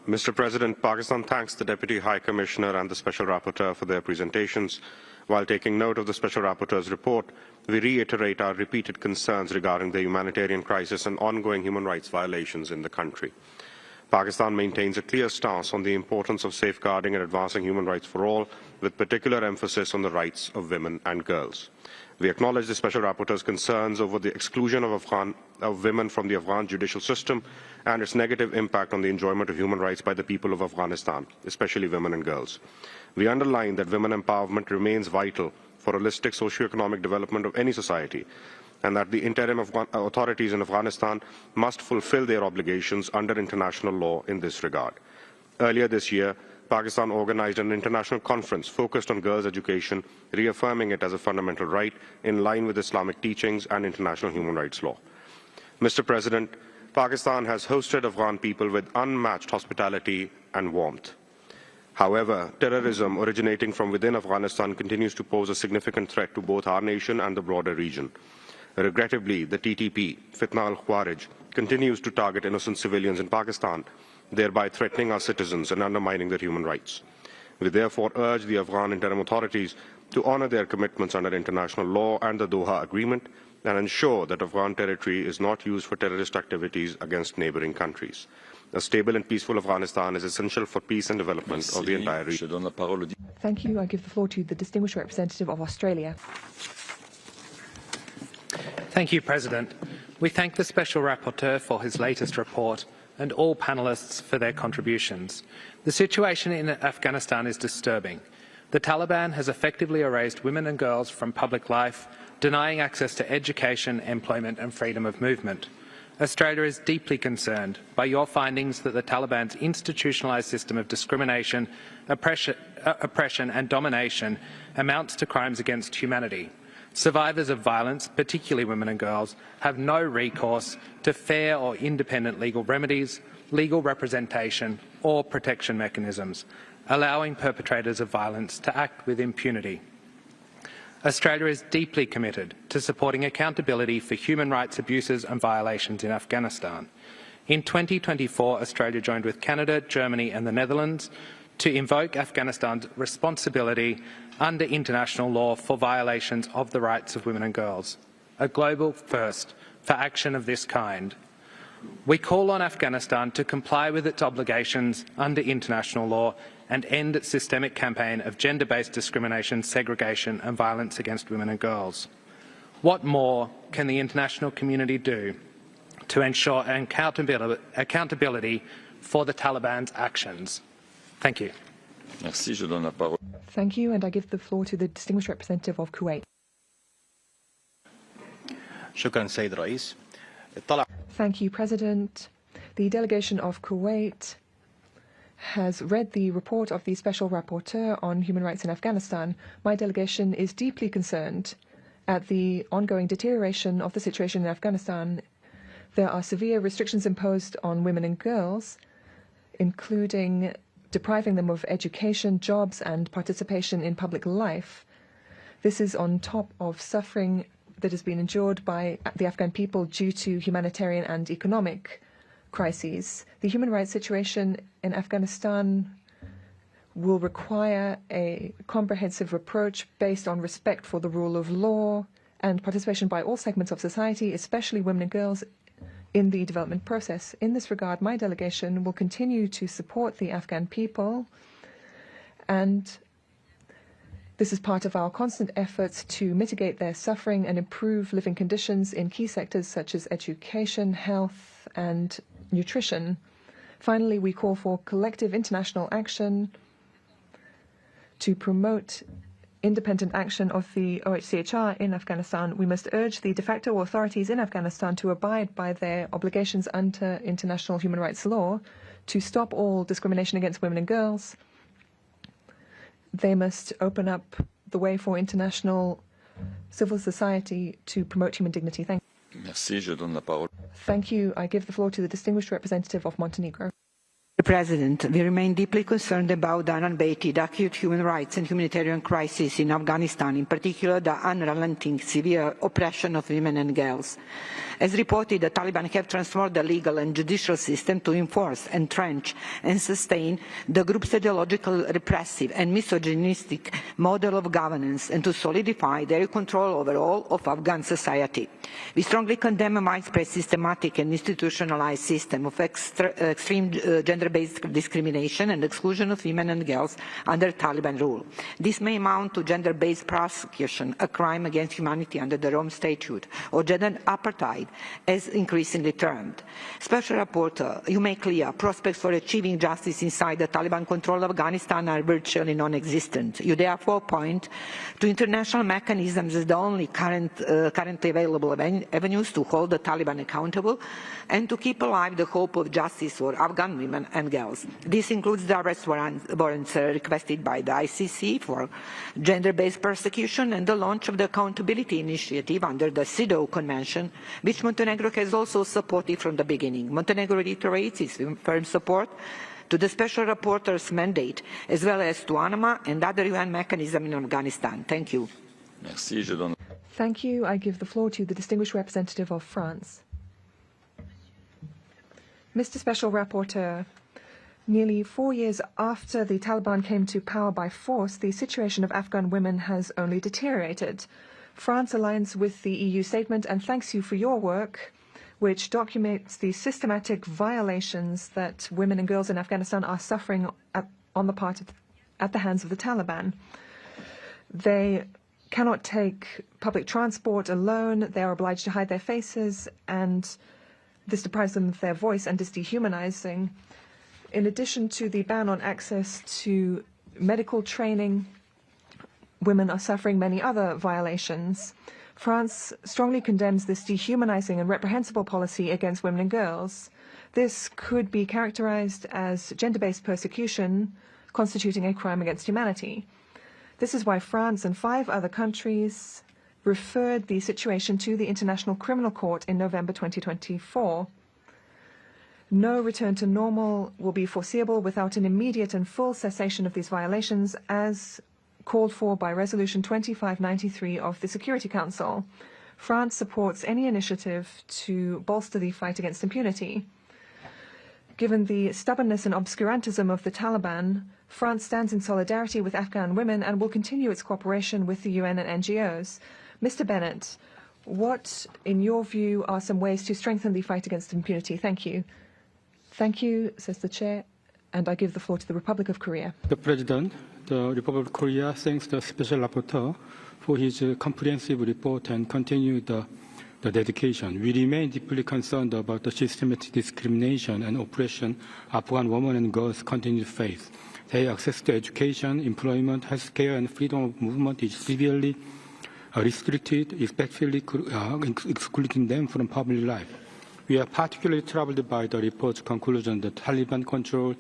Mr. President, Pakistan thanks the Deputy High Commissioner and the Special Rapporteur for their presentations. While taking note of the Special Rapporteur's report, we reiterate our repeated concerns regarding the humanitarian crisis and ongoing human rights violations in the country. Pakistan maintains a clear stance on the importance of safeguarding and advancing human rights for all, with particular emphasis on the rights of women and girls. We acknowledge the Special Rapporteur's concerns over the exclusion of women from the Afghan judicial system and its negative impact on the enjoyment of human rights by the people of Afghanistan, especially women and girls. We underline that women empowerment remains vital for holistic socio-economic development of any society, and that the interim authorities in Afghanistan must fulfill their obligations under international law in this regard. Earlier this year, Pakistan organized an international conference focused on girls' education, reaffirming it as a fundamental right in line with Islamic teachings and international human rights law. Mr. President, Pakistan has hosted Afghan people with unmatched hospitality and warmth. However, terrorism originating from within Afghanistan continues to pose a significant threat to both our nation and the broader region. Regrettably, the TTP, Fitna al-Khawarij, continues to target innocent civilians in Pakistan, thereby threatening our citizens and undermining their human rights. We therefore urge the Afghan interim authorities to honor their commitments under international law and the Doha Agreement and ensure that Afghan territory is not used for terrorist activities against neighboring countries. A stable and peaceful Afghanistan is essential for peace and development of the entire region. Thank you. I give the floor to the distinguished representative of Australia. Thank you, President. We thank the Special Rapporteur for his latest report and all panellists for their contributions. The situation in Afghanistan is disturbing. The Taliban has effectively erased women and girls from public life, denying access to education, employment and freedom of movement. Australia is deeply concerned by your findings that the Taliban's institutionalised system of discrimination, oppression and domination amounts to crimes against humanity. Survivors of violence, particularly women and girls, have no recourse to fair or independent legal remedies, legal representation or protection mechanisms, allowing perpetrators of violence to act with impunity. Australia is deeply committed to supporting accountability for human rights abuses and violations in Afghanistan. In 2024, Australia joined with Canada, Germany and the Netherlands to invoke Afghanistan's responsibility under international law for violations of the rights of women and girls, a global first for action of this kind. We call on Afghanistan to comply with its obligations under international law and end its systemic campaign of gender-based discrimination, segregation and violence against women and girls. What more can the international community do to ensure accountability for the Taliban's actions? Thank you. Merci, je donne la parole. Thank you, and I give the floor to the distinguished representative of Kuwait. Thank you, President. The delegation of Kuwait has read the report of the Special Rapporteur on human rights in Afghanistan. My delegation is deeply concerned at the ongoing deterioration of the situation in Afghanistan. There are severe restrictions imposed on women and girls, including depriving them of education, jobs and participation in public life. This is on top of suffering that has been endured by the Afghan people due to humanitarian and economic crises. The human rights situation in Afghanistan will require a comprehensive approach based on respect for the rule of law and participation by all segments of society, especially women and girls, in the development process. In this regard, my delegation will continue to support the Afghan people, and this is part of our constant efforts to mitigate their suffering and improve living conditions in key sectors such as education, health, and nutrition. Finally, we call for collective international action to promote independent action of the OHCHR in Afghanistan. We must urge the de facto authorities in Afghanistan to abide by their obligations under international human rights law, to stop all discrimination against women and girls. They must open up the way for international civil society to promote human dignity. Thank you. Merci, je donne la parole. Thank you. I give the floor to the distinguished representative of Montenegro. Mr. President, we remain deeply concerned about the unabated acute human rights and humanitarian crisis in Afghanistan, in particular the unrelenting severe oppression of women and girls. As reported, the Taliban have transformed the legal and judicial system to enforce, entrench and sustain the group's ideological, repressive and misogynistic model of governance, and to solidify their control over all of Afghan society. We strongly condemn a widespread, systematic and institutionalized system of extreme gender-based discrimination and exclusion of women and girls under Taliban rule. This may amount to gender-based prosecution, a crime against humanity under the Rome Statute, or gender apartheid, as increasingly termed. Special Rapporteur, you make clear prospects for achieving justice inside the Taliban-controlled Afghanistan are virtually non-existent. You therefore point to international mechanisms as the only currently available avenues to hold the Taliban accountable and to keep alive the hope of justice for Afghan women and girls. This includes the arrest warrants requested by the ICC for gender-based persecution and the launch of the Accountability Initiative under the CEDAW Convention, which Montenegro has also supported from the beginning. Montenegro reiterates its firm support to the Special Rapporteur's mandate, as well as to ANAMA and other UN mechanisms in Afghanistan. Thank you. Merci, je donne... Thank you. I give the floor to the distinguished representative of France. Mr. Special Rapporteur, nearly 4 years after the Taliban came to power by force, the situation of Afghan women has only deteriorated. France aligns with the EU statement and thanks you for your work which documents the systematic violations that women and girls in Afghanistan are suffering at the hands of the Taliban. They cannot take public transport alone. They are obliged to hide their faces, and this deprives them of their voice and is dehumanizing. In addition to the ban on access to medical training, women are suffering many other violations. France strongly condemns this dehumanizing and reprehensible policy against women and girls. This could be characterized as gender-based persecution, constituting a crime against humanity. This is why France and 5 other countries referred the situation to the International Criminal Court in November 2024. No return to normal will be foreseeable without an immediate and full cessation of these violations, as called for by Resolution 2593 of the Security Council. France supports any initiative to bolster the fight against impunity. Given the stubbornness and obscurantism of the Taliban, France stands in solidarity with Afghan women and will continue its cooperation with the UN and NGOs. Mr. Bennett, what, in your view, are some ways to strengthen the fight against impunity? Thank you. Thank you, says the Chair, and I give the floor to the Republic of Korea. The President, the Republic of Korea thanks the Special Rapporteur for his comprehensive report and continue the dedication. We remain deeply concerned about the systematic discrimination and oppression Afghan women and girls continue to face. Their access to education, employment, healthcare, and freedom of movement is severely restricted, especially excluding them from public life. We are particularly troubled by the report's conclusion that Taliban-controlled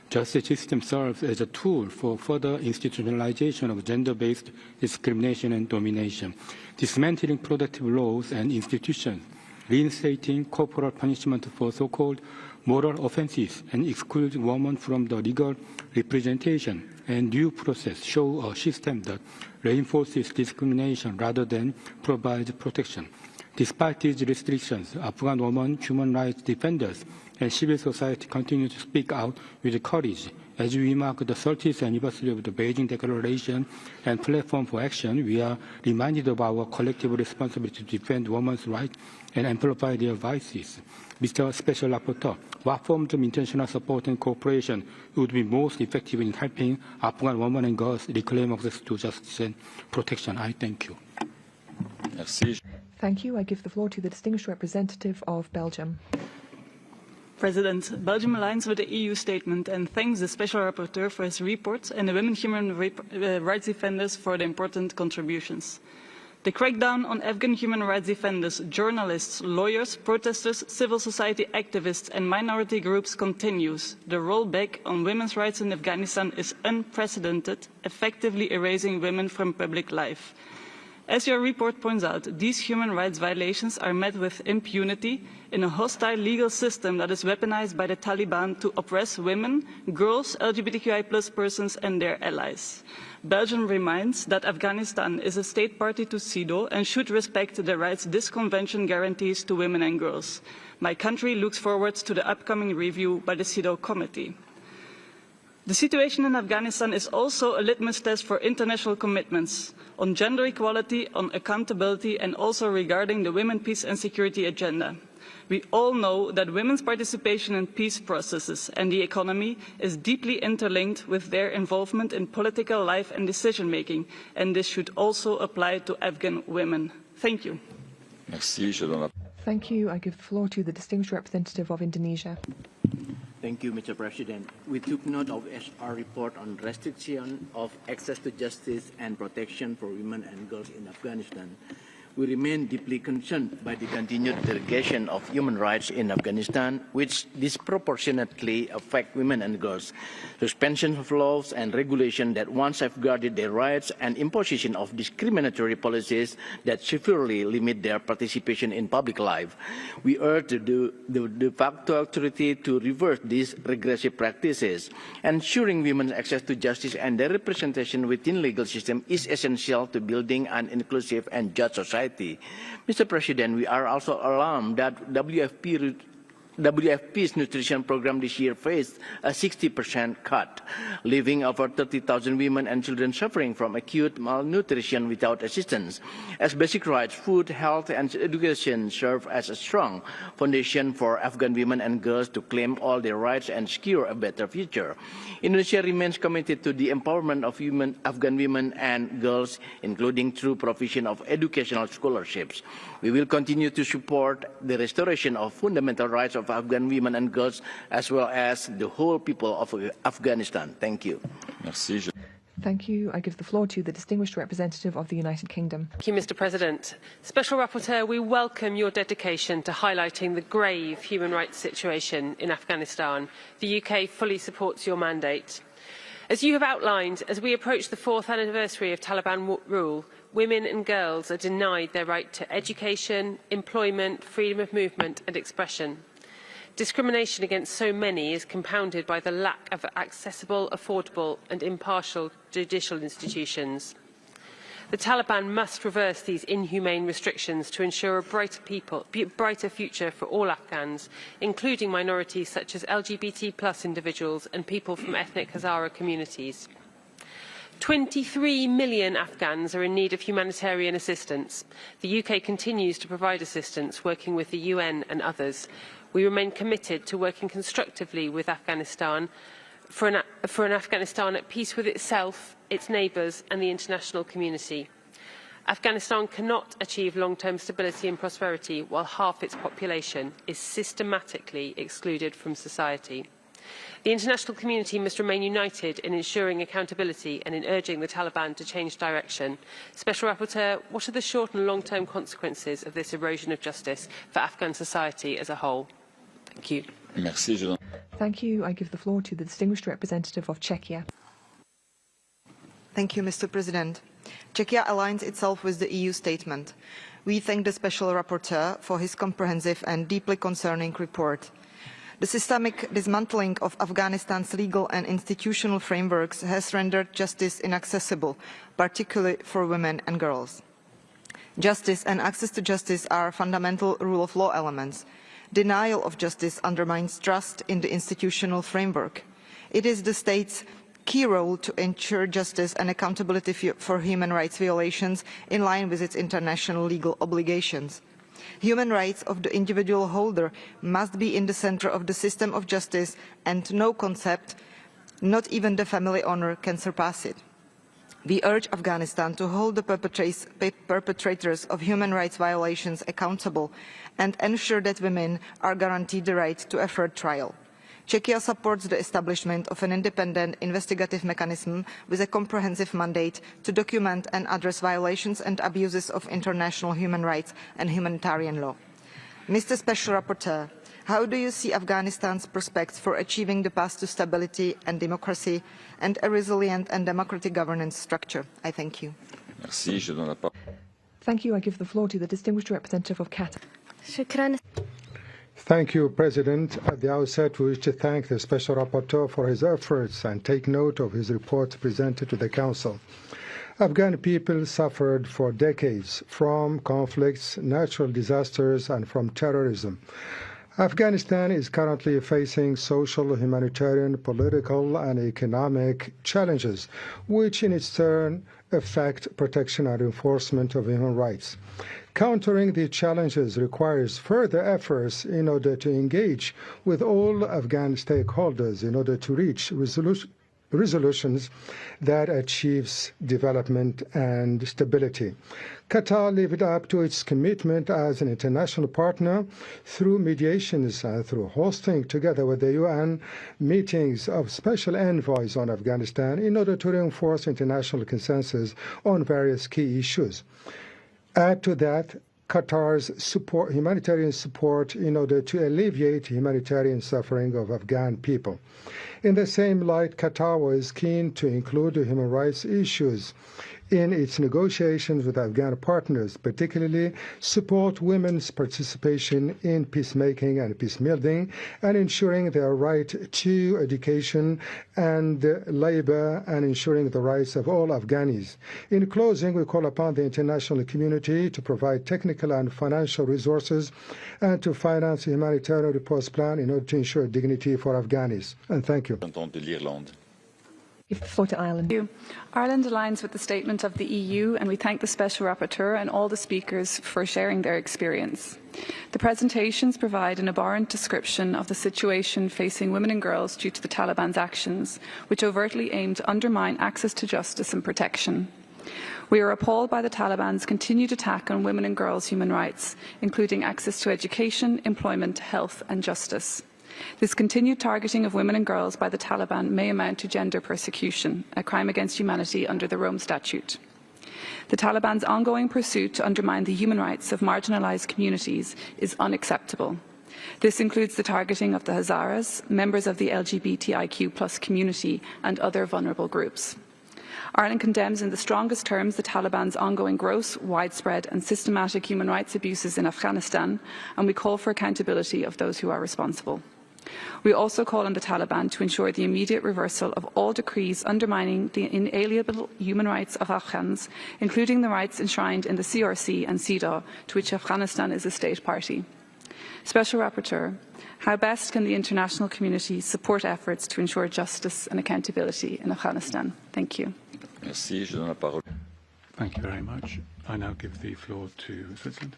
justice system serves as a tool for further institutionalization of gender-based discrimination and domination, dismantling productive laws and institutions, reinstating corporal punishment for so-called moral offenses, and excluding women from the legal representation and due process show a system that reinforces discrimination rather than provides protection. Despite these restrictions, Afghan women, human rights defenders, and civil society continue to speak out with courage. As we mark the 30th anniversary of the Beijing Declaration and Platform for Action, we are reminded of our collective responsibility to defend women's rights and amplify their voices. Mr. Special Rapporteur, what forms of international support and cooperation would be most effective in helping Afghan women and girls reclaim access to justice and protection? I thank you. Merci. Thank you. I give the floor to the distinguished representative of Belgium. President, Belgium aligns with the EU statement and thanks the Special Rapporteur for his report and the women human rights defenders for the important contributions. The crackdown on Afghan human rights defenders, journalists, lawyers, protesters, civil society activists and minority groups continues. The rollback on women's rights in Afghanistan is unprecedented, effectively erasing women from public life. As your report points out, these human rights violations are met with impunity in a hostile legal system that is weaponized by the Taliban to oppress women, girls, LGBTQI+ persons and their allies. Belgium reminds that Afghanistan is a state party to CEDAW and should respect the rights this convention guarantees to women and girls. My country looks forward to the upcoming review by the CEDAW committee. The situation in Afghanistan is also a litmus test for international commitments on gender equality, on accountability, and also regarding the Women, Peace and Security agenda. We all know that women's participation in peace processes and the economy is deeply interlinked with their involvement in political life and decision-making, and this should also apply to Afghan women. Thank you. Merci. Thank you. I give the floor to the distinguished representative of Indonesia. Thank you, Mr. President. We took note of our report on restriction of access to justice and protection for women and girls in Afghanistan. We remain deeply concerned by the continued derogation of human rights in Afghanistan, which disproportionately affect women and girls, suspension of laws and regulations that once safeguarded their rights, and imposition of discriminatory policies that severely limit their participation in public life. We urge the de facto authority to reverse these regressive practices. Ensuring women's access to justice and their representation within legal system is essential to building an inclusive and just society. Mr. President, we are also alarmed that WFP's nutrition program this year faced a 60% cut, leaving over 30,000 women and children suffering from acute malnutrition without assistance. As basic rights, food, health, and education serve as a strong foundation for Afghan women and girls to claim all their rights and secure a better future. Indonesia remains committed to the empowerment of Afghan women and girls, including through provision of educational scholarships. We will continue to support the restoration of fundamental rights of Afghan women and girls, as well as the whole people of Afghanistan. Thank you. Merci. Thank you. I give the floor to the distinguished representative of the United Kingdom. Thank you, Mr. President. Special Rapporteur, we welcome your dedication to highlighting the grave human rights situation in Afghanistan. The UK fully supports your mandate. As you have outlined, as we approach the 4th anniversary of Taliban rule, women and girls are denied their right to education, employment, freedom of movement and expression. Discrimination against so many is compounded by the lack of accessible, affordable and impartial judicial institutions. The Taliban must reverse these inhumane restrictions to ensure a brighter future for all Afghans, including minorities such as LGBT+ individuals and people from ethnic Hazara communities. 23 million Afghans are in need of humanitarian assistance. The UK continues to provide assistance, working with the UN and others. We remain committed to working constructively with Afghanistan for an Afghanistan at peace with itself, its neighbours and the international community. Afghanistan cannot achieve long-term stability and prosperity while half its population is systematically excluded from society. The international community must remain united in ensuring accountability and in urging the Taliban to change direction. Special Rapporteur, what are the short and long-term consequences of this erosion of justice for Afghan society as a whole? Thank you. Merci. Thank you. I give the floor to the distinguished representative of Czechia. Thank you, Mr. President. Czechia aligns itself with the EU statement. We thank the Special Rapporteur for his comprehensive and deeply concerning report. The systemic dismantling of Afghanistan's legal and institutional frameworks has rendered justice inaccessible, particularly for women and girls. Justice and access to justice are fundamental rule of law elements. Denial of justice undermines trust in the institutional framework. It is the state's key role to ensure justice and accountability for human rights violations in line with its international legal obligations. Human rights of the individual holder must be in the center of the system of justice, and no concept, not even the family honor, can surpass it. We urge Afghanistan to hold the perpetrators of human rights violations accountable and ensure that women are guaranteed the right to a fair trial. Czechia supports the establishment of an independent investigative mechanism with a comprehensive mandate to document and address violations and abuses of international human rights and humanitarian law. Mr. Special Rapporteur, how do you see Afghanistan's prospects for achieving the path to stability and democracy and a resilient and democratic governance structure? I thank you. Merci. Je donne la parole. Thank you. I give the floor to the distinguished representative of Qatar. Thank you, President. At the outset, we wish to thank the Special Rapporteur for his efforts and take note of his report presented to the Council. Afghan people suffered for decades from conflicts, natural disasters, and from terrorism. Afghanistan is currently facing social, humanitarian, political, and economic challenges, which in its turn affect protection and enforcement of human rights. Countering these challenges requires further efforts in order to engage with all Afghan stakeholders in order to reach resolutions that achieves development and stability. Qatar lived up to its commitment as an international partner through mediations and through hosting, together with the UN, meetings of special envoys on Afghanistan in order to reinforce international consensus on various key issues. Add to that Qatar's humanitarian support in order to alleviate humanitarian suffering of Afghan people. In the same light, Qatar was keen to include human rights issues in its negotiations with Afghan partners, particularly support women's participation in peacemaking and peace building, and ensuring their right to education and labor, and ensuring the rights of all Afghanis. In closing, we call upon the international community to provide technical and financial resources and to finance a humanitarian response plan in order to ensure dignity for Afghanis. And thank you. Give the floor to Ireland. Ireland aligns with the statement of the EU, and we thank the Special Rapporteur and all the speakers for sharing their experience. The presentations provide an abhorrent description of the situation facing women and girls due to the Taliban's actions, which overtly aim to undermine access to justice and protection. We are appalled by the Taliban's continued attack on women and girls' human rights, including access to education, employment, health and justice. This continued targeting of women and girls by the Taliban may amount to gender persecution, a crime against humanity under the Rome Statute. The Taliban's ongoing pursuit to undermine the human rights of marginalised communities is unacceptable. This includes the targeting of the Hazaras, members of the LGBTIQ+ community and other vulnerable groups. Ireland condemns in the strongest terms the Taliban's ongoing gross, widespread and systematic human rights abuses in Afghanistan, and we call for accountability of those who are responsible. We also call on the Taliban to ensure the immediate reversal of all decrees undermining the inalienable human rights of Afghans, including the rights enshrined in the CRC and CEDAW, to which Afghanistan is a state party. Special Rapporteur, how best can the international community support efforts to ensure justice and accountability in Afghanistan? Thank you. Thank you very much. I now give the floor to Switzerland.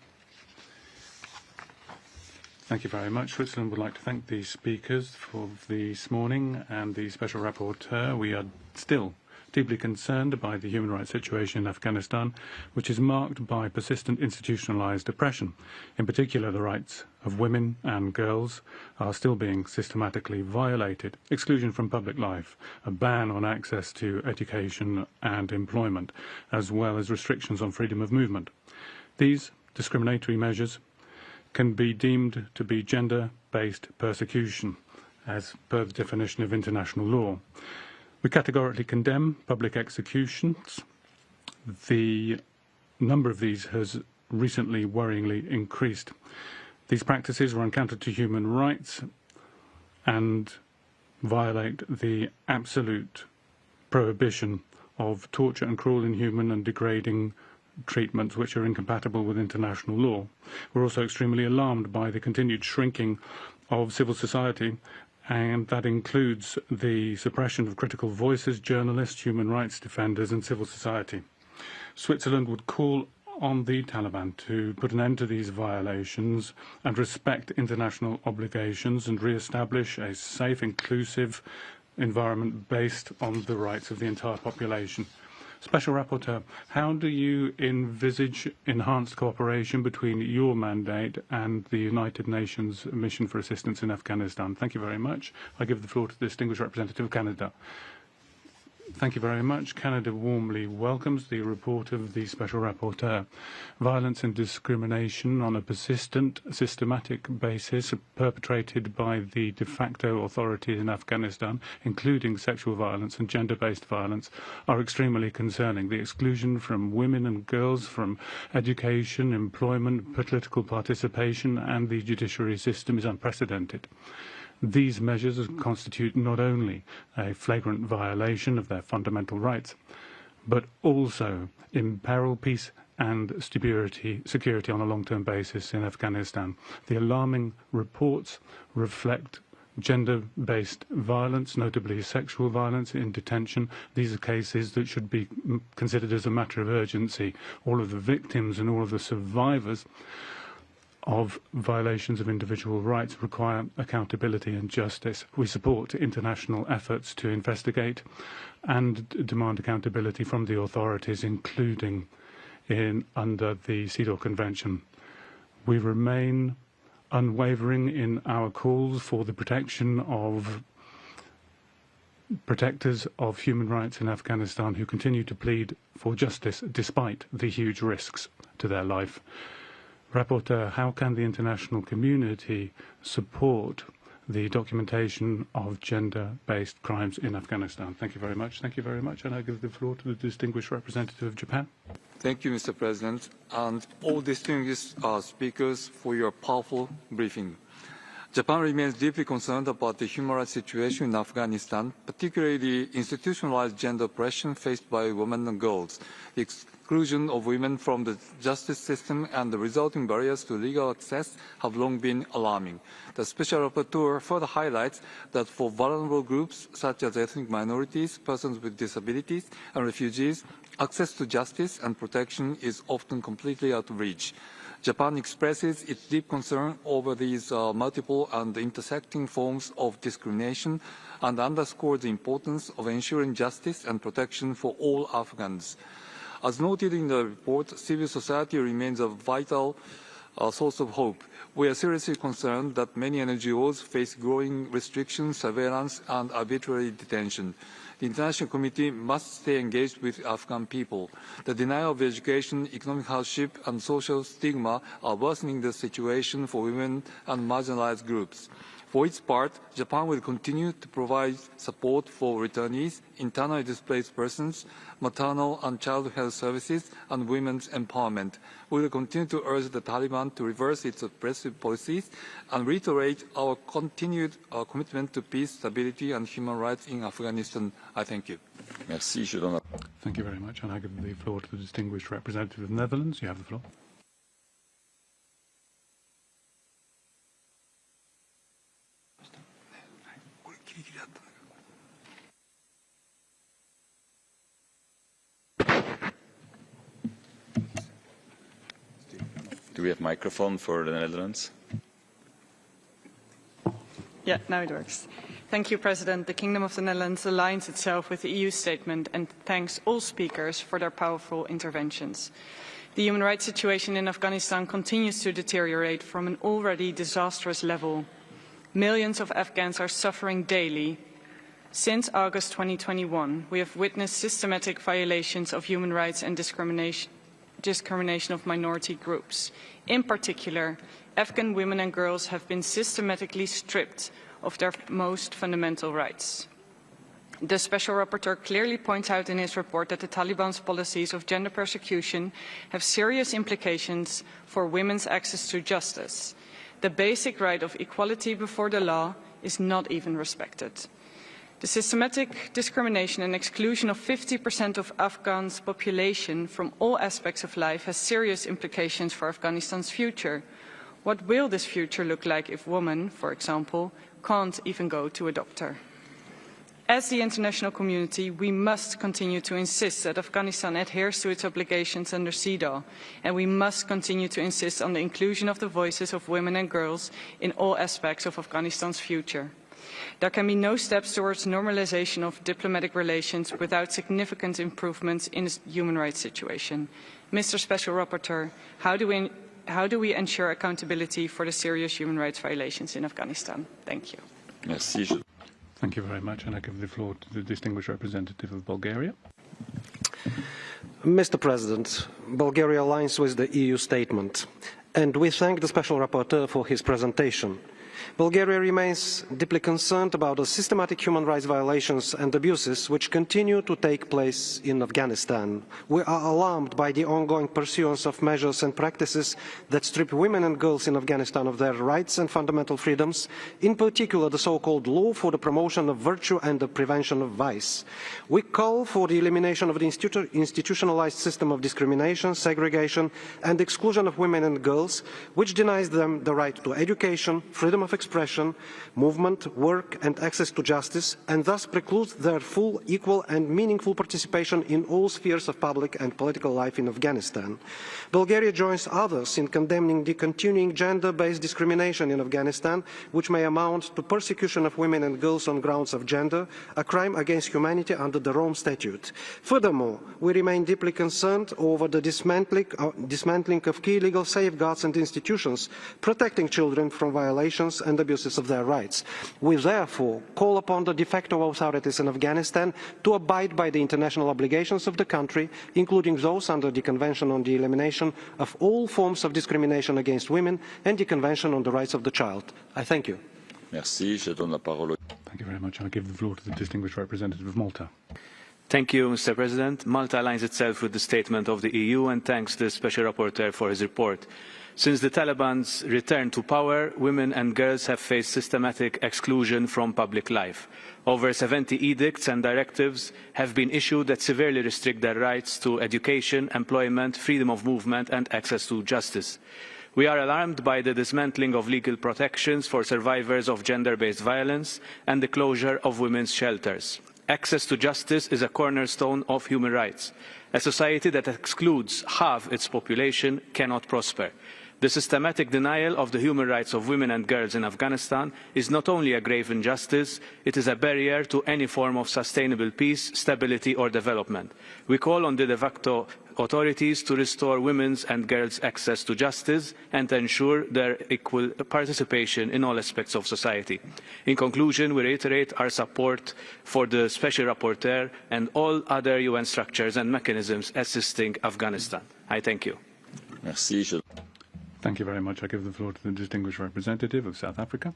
Thank you very much. Switzerland would like to thank the speakers for this morning and the Special Rapporteur. We are still deeply concerned by the human rights situation in Afghanistan, which is marked by persistent institutionalized oppression. In particular, the rights of women and girls are still being systematically violated. Exclusion from public life, a ban on access to education and employment, as well as restrictions on freedom of movement. These discriminatory measures can be deemed to be gender-based persecution, as per the definition of international law. We categorically condemn public executions. The number of these has recently worryingly increased. These practices run counter to human rights and violate the absolute prohibition of torture and cruel, inhuman and degrading treatments which are incompatible with international law. We're also extremely alarmed by the continued shrinking of civil society, and that includes the suppression of critical voices, journalists, human rights defenders and civil society. Switzerland would call on the Taliban to put an end to these violations and respect international obligations and re-establish a safe, inclusive environment based on the rights of the entire population. Special Rapporteur, how do you envisage enhanced cooperation between your mandate and the United Nations Mission for Assistance in Afghanistan? Thank you very much. I give the floor to the distinguished representative of Canada. Thank you very much. Canada warmly welcomes the report of the Special Rapporteur. Violence and discrimination on a persistent, systematic basis perpetrated by the de facto authorities in Afghanistan, including sexual violence and gender-based violence, are extremely concerning. The exclusion from women and girls from education, employment, political participation and the judiciary system is unprecedented. These measures constitute not only a flagrant violation of their fundamental rights, but also imperil peace and security on a long-term basis in Afghanistan. The alarming reports reflect gender-based violence, notably sexual violence in detention. These are cases that should be considered as a matter of urgency. All of the victims and all of the survivors of violations of individual rights require accountability and justice. We support international efforts to investigate and demand accountability from the authorities, including under the CEDAW Convention. We remain unwavering in our calls for the protection of protectors of human rights in Afghanistan who continue to plead for justice despite the huge risks to their life. Rapporteur, how can the international community support the documentation of gender-based crimes in Afghanistan. Thank you very much. Thank you very much. And I give the floor to the distinguished representative of Japan. Thank you, Mr. President, and all distinguished speakers for your powerful briefing. Japan remains deeply concerned about the human rights situation in Afghanistan, particularly the institutionalized gender oppression faced by women and girls, the exclusion of women from the justice system and the resulting barriers to legal access have long been alarming. The Special Rapporteur further highlights that for vulnerable groups such as ethnic minorities, persons with disabilities, and refugees, access to justice and protection is often completely out of reach. Japan expresses its deep concern over these multiple and intersecting forms of discrimination and underscores the importance of ensuring justice and protection for all Afghans. As noted in the report, civil society remains a vital source of hope. We are seriously concerned that many NGOs face growing restrictions, surveillance, and arbitrary detention. The International Committee must stay engaged with Afghan people. The denial of education, economic hardship, and social stigma are worsening the situation for women and marginalized groups. For its part, Japan will continue to provide support for returnees, internally displaced persons, maternal and child health services, and women's empowerment. We will continue to urge the Taliban to reverse its oppressive policies and reiterate our continued commitment to peace, stability, and human rights in Afghanistan. I thank you. Merci. Thank you very much. And I give the floor to the distinguished representative of the Netherlands. You have the floor. Do we have microphone for the Netherlands? Yeah, now it works. Thank you, President. The Kingdom of the Netherlands aligns itself with the EU statement and thanks all speakers for their powerful interventions. The human rights situation in Afghanistan continues to deteriorate from an already disastrous level. Millions of Afghans are suffering daily. Since August 2021, we have witnessed systematic violations of human rights and discrimination of minority groups. In particular, Afghan women and girls have been systematically stripped of their most fundamental rights. The Special Rapporteur clearly points out in his report that the Taliban's policies of gender persecution have serious implications for women's access to justice. The basic right of equality before the law is not even respected. The systematic discrimination and exclusion of 50% of Afghan's population from all aspects of life has serious implications for Afghanistan's future. What will this future look like if women, for example, can't even go to a doctor? As the international community, we must continue to insist that Afghanistan adheres to its obligations under CEDAW, and we must continue to insist on the inclusion of the voices of women and girls in all aspects of Afghanistan's future. There can be no steps towards normalization of diplomatic relations without significant improvements in the human rights situation. Mr. Special Rapporteur, how do we ensure accountability for the serious human rights violations in Afghanistan? Thank you. Merci. Thank you very much. And I give the floor to the distinguished representative of Bulgaria. Mr. President, Bulgaria aligns with the EU statement, and we thank the Special Rapporteur for his presentation. Bulgaria remains deeply concerned about the systematic human rights violations and abuses which continue to take place in Afghanistan. We are alarmed by the ongoing pursuance of measures and practices that strip women and girls in Afghanistan of their rights and fundamental freedoms, in particular the so-called law for the promotion of virtue and the prevention of vice. We call for the elimination of the institutionalized system of discrimination, segregation and exclusion of women and girls, which denies them the right to education, freedom of expression, movement, work and access to justice, and thus precludes their full, equal and meaningful participation in all spheres of public and political life in Afghanistan. Bulgaria joins others in condemning the continuing gender-based discrimination in Afghanistan, which may amount to persecution of women and girls on grounds of gender, a crime against humanity under the Rome Statute. Furthermore, we remain deeply concerned over the dismantling of key legal safeguards and institutions protecting children from violations and abuses of their rights. We therefore call upon the de facto authorities in Afghanistan to abide by the international obligations of the country, including those under the Convention on the Elimination of All Forms of Discrimination Against Women and the Convention on the Rights of the Child. I thank you. Merci. Je donne la parole. Thank you very much. I'll give the floor to the distinguished representative of Malta. Thank you, Mr. President. Malta aligns itself with the statement of the EU and thanks the Special Rapporteur for his report. Since the Taliban's return to power, women and girls have faced systematic exclusion from public life. Over 70 edicts and directives have been issued that severely restrict their rights to education, employment, freedom of movement and access to justice. We are alarmed by the dismantling of legal protections for survivors of gender-based violence and the closure of women's shelters. Access to justice is a cornerstone of human rights. A society that excludes half its population cannot prosper. The systematic denial of the human rights of women and girls in Afghanistan is not only a grave injustice, it is a barrier to any form of sustainable peace, stability or development. We call on the de facto authorities to restore women's and girls' access to justice and to ensure their equal participation in all aspects of society. In conclusion, we reiterate our support for the Special Rapporteur and all other UN structures and mechanisms assisting Afghanistan. I thank you. Merci. Thank you very much. I give the floor to the distinguished representative of South Africa.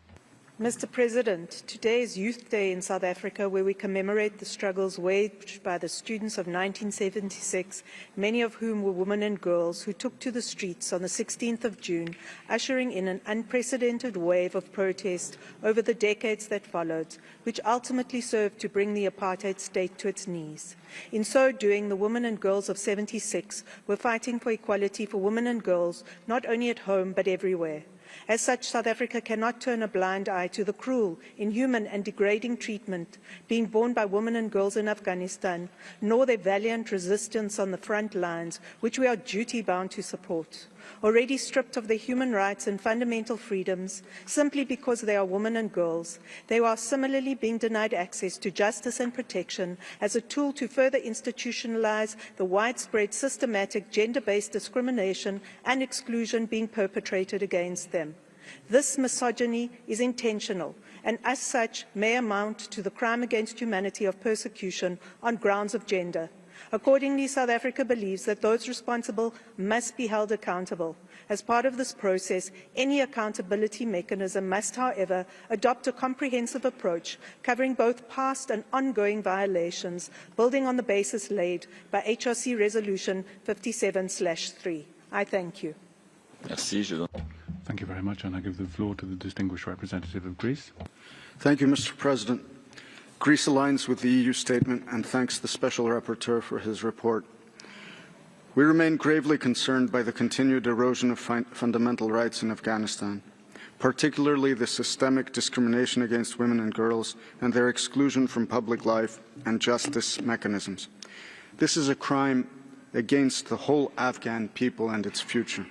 Mr. President, today is Youth Day in South Africa, where we commemorate the struggles waged by the students of 1976, many of whom were women and girls who took to the streets on the 16th of June, ushering in an unprecedented wave of protest over the decades that followed, which ultimately served to bring the apartheid state to its knees. In so doing, the women and girls of 76 were fighting for equality for women and girls, not only at home but everywhere. As such, South Africa cannot turn a blind eye to the cruel, inhuman and degrading treatment being borne by women and girls in Afghanistan, nor their valiant resistance on the front lines, which we are duty-bound to support. Already stripped of their human rights and fundamental freedoms simply because they are women and girls, they are similarly being denied access to justice and protection as a tool to further institutionalize the widespread systematic gender-based discrimination and exclusion being perpetrated against them. This misogyny is intentional and as such may amount to the crime against humanity of persecution on grounds of gender. Accordingly, South Africa believes that those responsible must be held accountable. As part of this process, any accountability mechanism must, however, adopt a comprehensive approach covering both past and ongoing violations, building on the basis laid by HRC Resolution 57/3. I thank you. Merci. Thank you very much, and I give the floor to the distinguished representative of Greece. Thank you, Mr. President. Greece aligns with the EU statement and thanks the Special Rapporteur for his report. We remain gravely concerned by the continued erosion of fundamental rights in Afghanistan, particularly the systemic discrimination against women and girls and their exclusion from public life and justice mechanisms. This is a crime against the whole Afghan people and its future.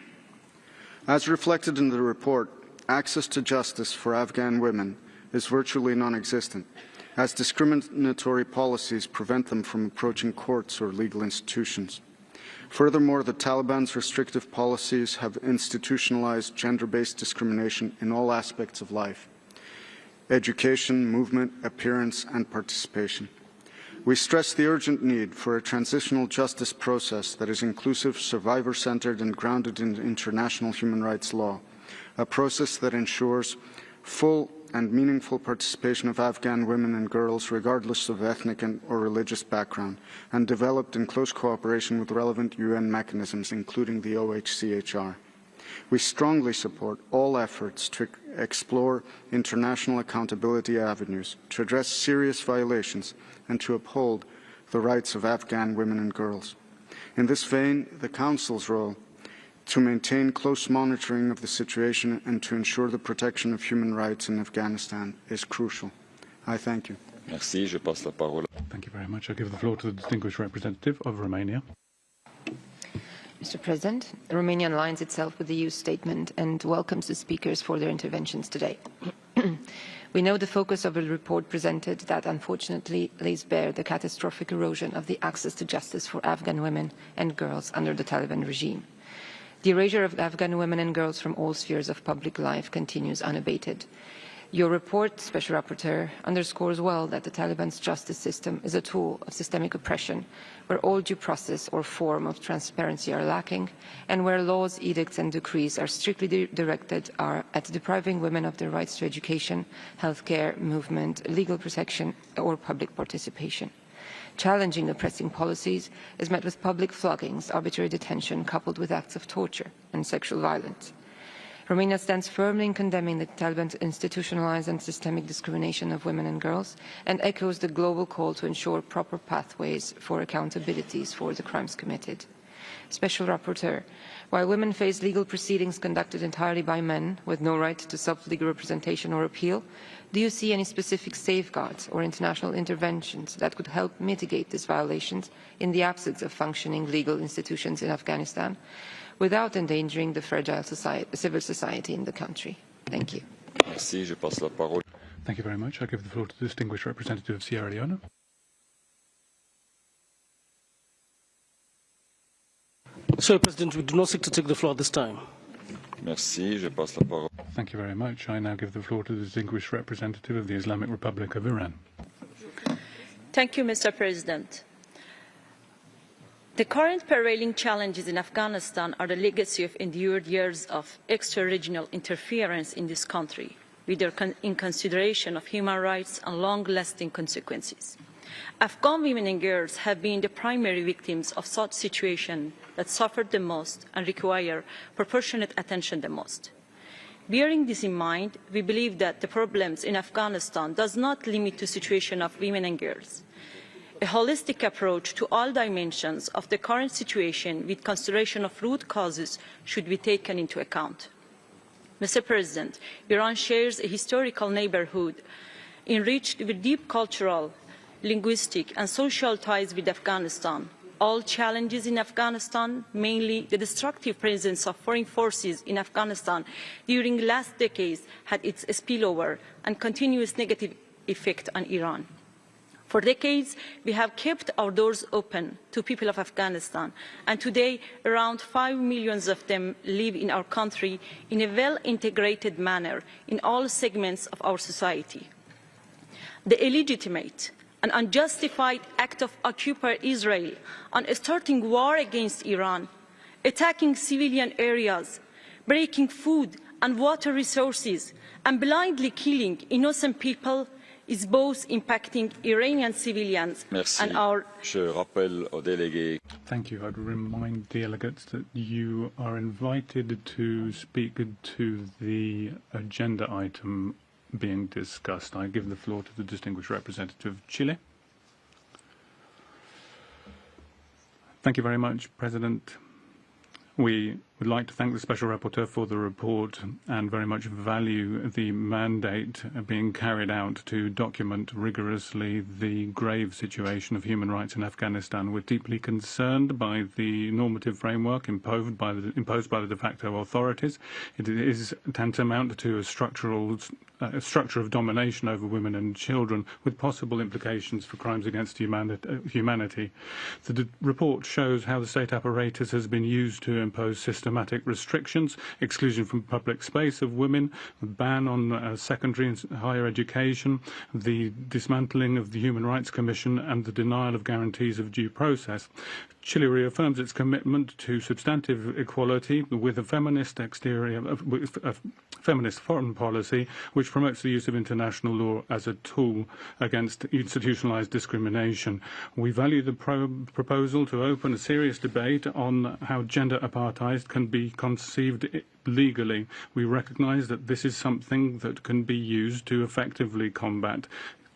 As reflected in the report, access to justice for Afghan women is virtually non-existent, as discriminatory policies prevent them from approaching courts or legal institutions. Furthermore, the Taliban's restrictive policies have institutionalized gender-based discrimination in all aspects of life: education, movement, appearance, and participation. We stress the urgent need for a transitional justice process that is inclusive, survivor-centered, and grounded in international human rights law, a process that ensures full and meaningful participation of Afghan women and girls, regardless of ethnic or religious background, and developed in close cooperation with relevant UN mechanisms, including the OHCHR. We strongly support all efforts to explore international accountability avenues, to address serious violations, and to uphold the rights of Afghan women and girls. In this vein, the Council's role to maintain close monitoring of the situation and to ensure the protection of human rights in Afghanistan is crucial. I thank you. Merci. Je passe la parole. Thank you very much. I give the floor to the distinguished representative of Romania. Mr. President, Romania aligns itself with the EU statement and welcomes the speakers for their interventions today. We know the focus of the report presented that unfortunately lays bare the catastrophic erosion of the access to justice for Afghan women and girls under the Taliban regime. The erasure of Afghan women and girls from all spheres of public life continues unabated. Your report, Special Rapporteur, underscores well that the Taliban's justice system is a tool of systemic oppression, where all due process or form of transparency are lacking, and where laws, edicts and decrees are strictly directed at depriving women of their rights to education, healthcare, movement, legal protection or public participation. Challenging oppressing policies is met with public floggings, arbitrary detention coupled with acts of torture and sexual violence. Romania stands firmly in condemning the Taliban's institutionalized and systemic discrimination of women and girls and echoes the global call to ensure proper pathways for accountabilities for the crimes committed. Special Rapporteur, while women face legal proceedings conducted entirely by men with no right to self-legal representation or appeal, do you see any specific safeguards or international interventions that could help mitigate these violations in the absence of functioning legal institutions in Afghanistan, without endangering the fragile civil society in the country? Thank you. Merci. Je passe la parole. Thank you very much. I give the floor to the distinguished representative of Sierra Leone. Sir President, we do not seek to take the floor this time. Merci. Je passe la parole. Thank you very much. I now give the floor to the distinguished representative of the Islamic Republic of Iran. Thank you, Mr. President. The current prevailing challenges in Afghanistan are the legacy of endured years of extra-regional interference in this country, with their in consideration of human rights and long-lasting consequences. Afghan women and girls have been the primary victims of such situations that suffered the most and require proportionate attention the most. Bearing this in mind, we believe that the problems in Afghanistan does not limit to the situation of women and girls. A holistic approach to all dimensions of the current situation with consideration of root causes should be taken into account. Mr. President, Iran shares a historical neighborhood enriched with deep cultural, linguistic and social ties with Afghanistan. All challenges in Afghanistan, mainly the destructive presence of foreign forces in Afghanistan during the last decades, had its spillover and continuous negative effect on Iran. For decades, we have kept our doors open to people of Afghanistan, and today around 5 million of them live in our country in a well-integrated manner in all segments of our society. The illegitimate and unjustified act of occupying Israel on starting war against Iran, attacking civilian areas, breaking food and water resources, and blindly killing innocent people is both impacting Iranian civilians and our... Je rappelle aux délégués. Thank you. I'd remind delegates that you are invited to speak to the agenda item being discussed. I give the floor to the distinguished representative of Chile. Thank you very much, President. We would like to thank the Special Rapporteur for the report and very much value the mandate being carried out to document rigorously the grave situation of human rights in Afghanistan. We're deeply concerned by the normative framework imposed by the de facto authorities. It is tantamount to a structure of domination over women and children with possible implications for crimes against humanity. The report shows how the state apparatus has been used to impose systematic restrictions, exclusion from public space of women, the ban on secondary and higher education, the dismantling of the Human Rights Commission and the denial of guarantees of due process. Chile reaffirms its commitment to substantive equality with a feminist feminist foreign policy which promotes the use of international law as a tool against institutionalized discrimination. We value the proposal to open a serious debate on how gender apartheid can be conceived legally. We recognize that this is something that can be used to effectively combat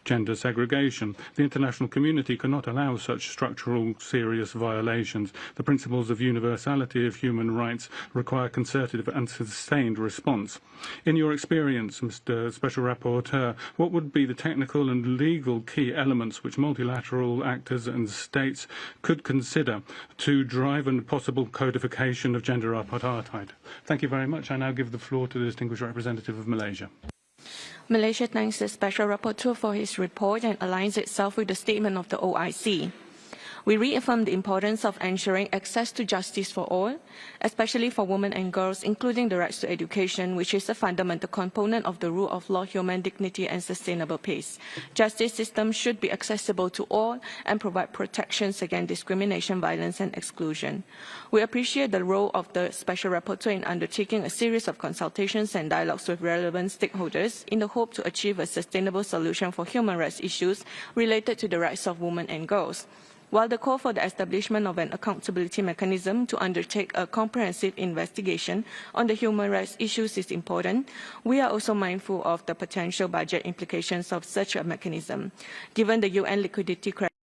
gender segregation. The international community cannot allow such structural, serious violations. The principles of universality of human rights require concerted and sustained response. In your experience, Mr. Special Rapporteur, what would be the technical and legal key elements which multilateral actors and states could consider to drive a possible codification of gender apartheid? Thank you very much. I now give the floor to the distinguished representative of Malaysia. Malaysia thanks the Special Rapporteur for his report and aligns itself with the statement of the OIC. We reaffirm the importance of ensuring access to justice for all, especially for women and girls, including the rights to education, which is a fundamental component of the rule of law, human dignity, and sustainable peace. Justice systems should be accessible to all and provide protections against discrimination, violence, and exclusion. We appreciate the role of the Special Rapporteur in undertaking a series of consultations and dialogues with relevant stakeholders in the hope to achieve a sustainable solution for human rights issues related to the rights of women and girls. While the call for the establishment of an accountability mechanism to undertake a comprehensive investigation on the human rights issues is important, we are also mindful of the potential budget implications of such a mechanism. Given the UN liquidity crisis,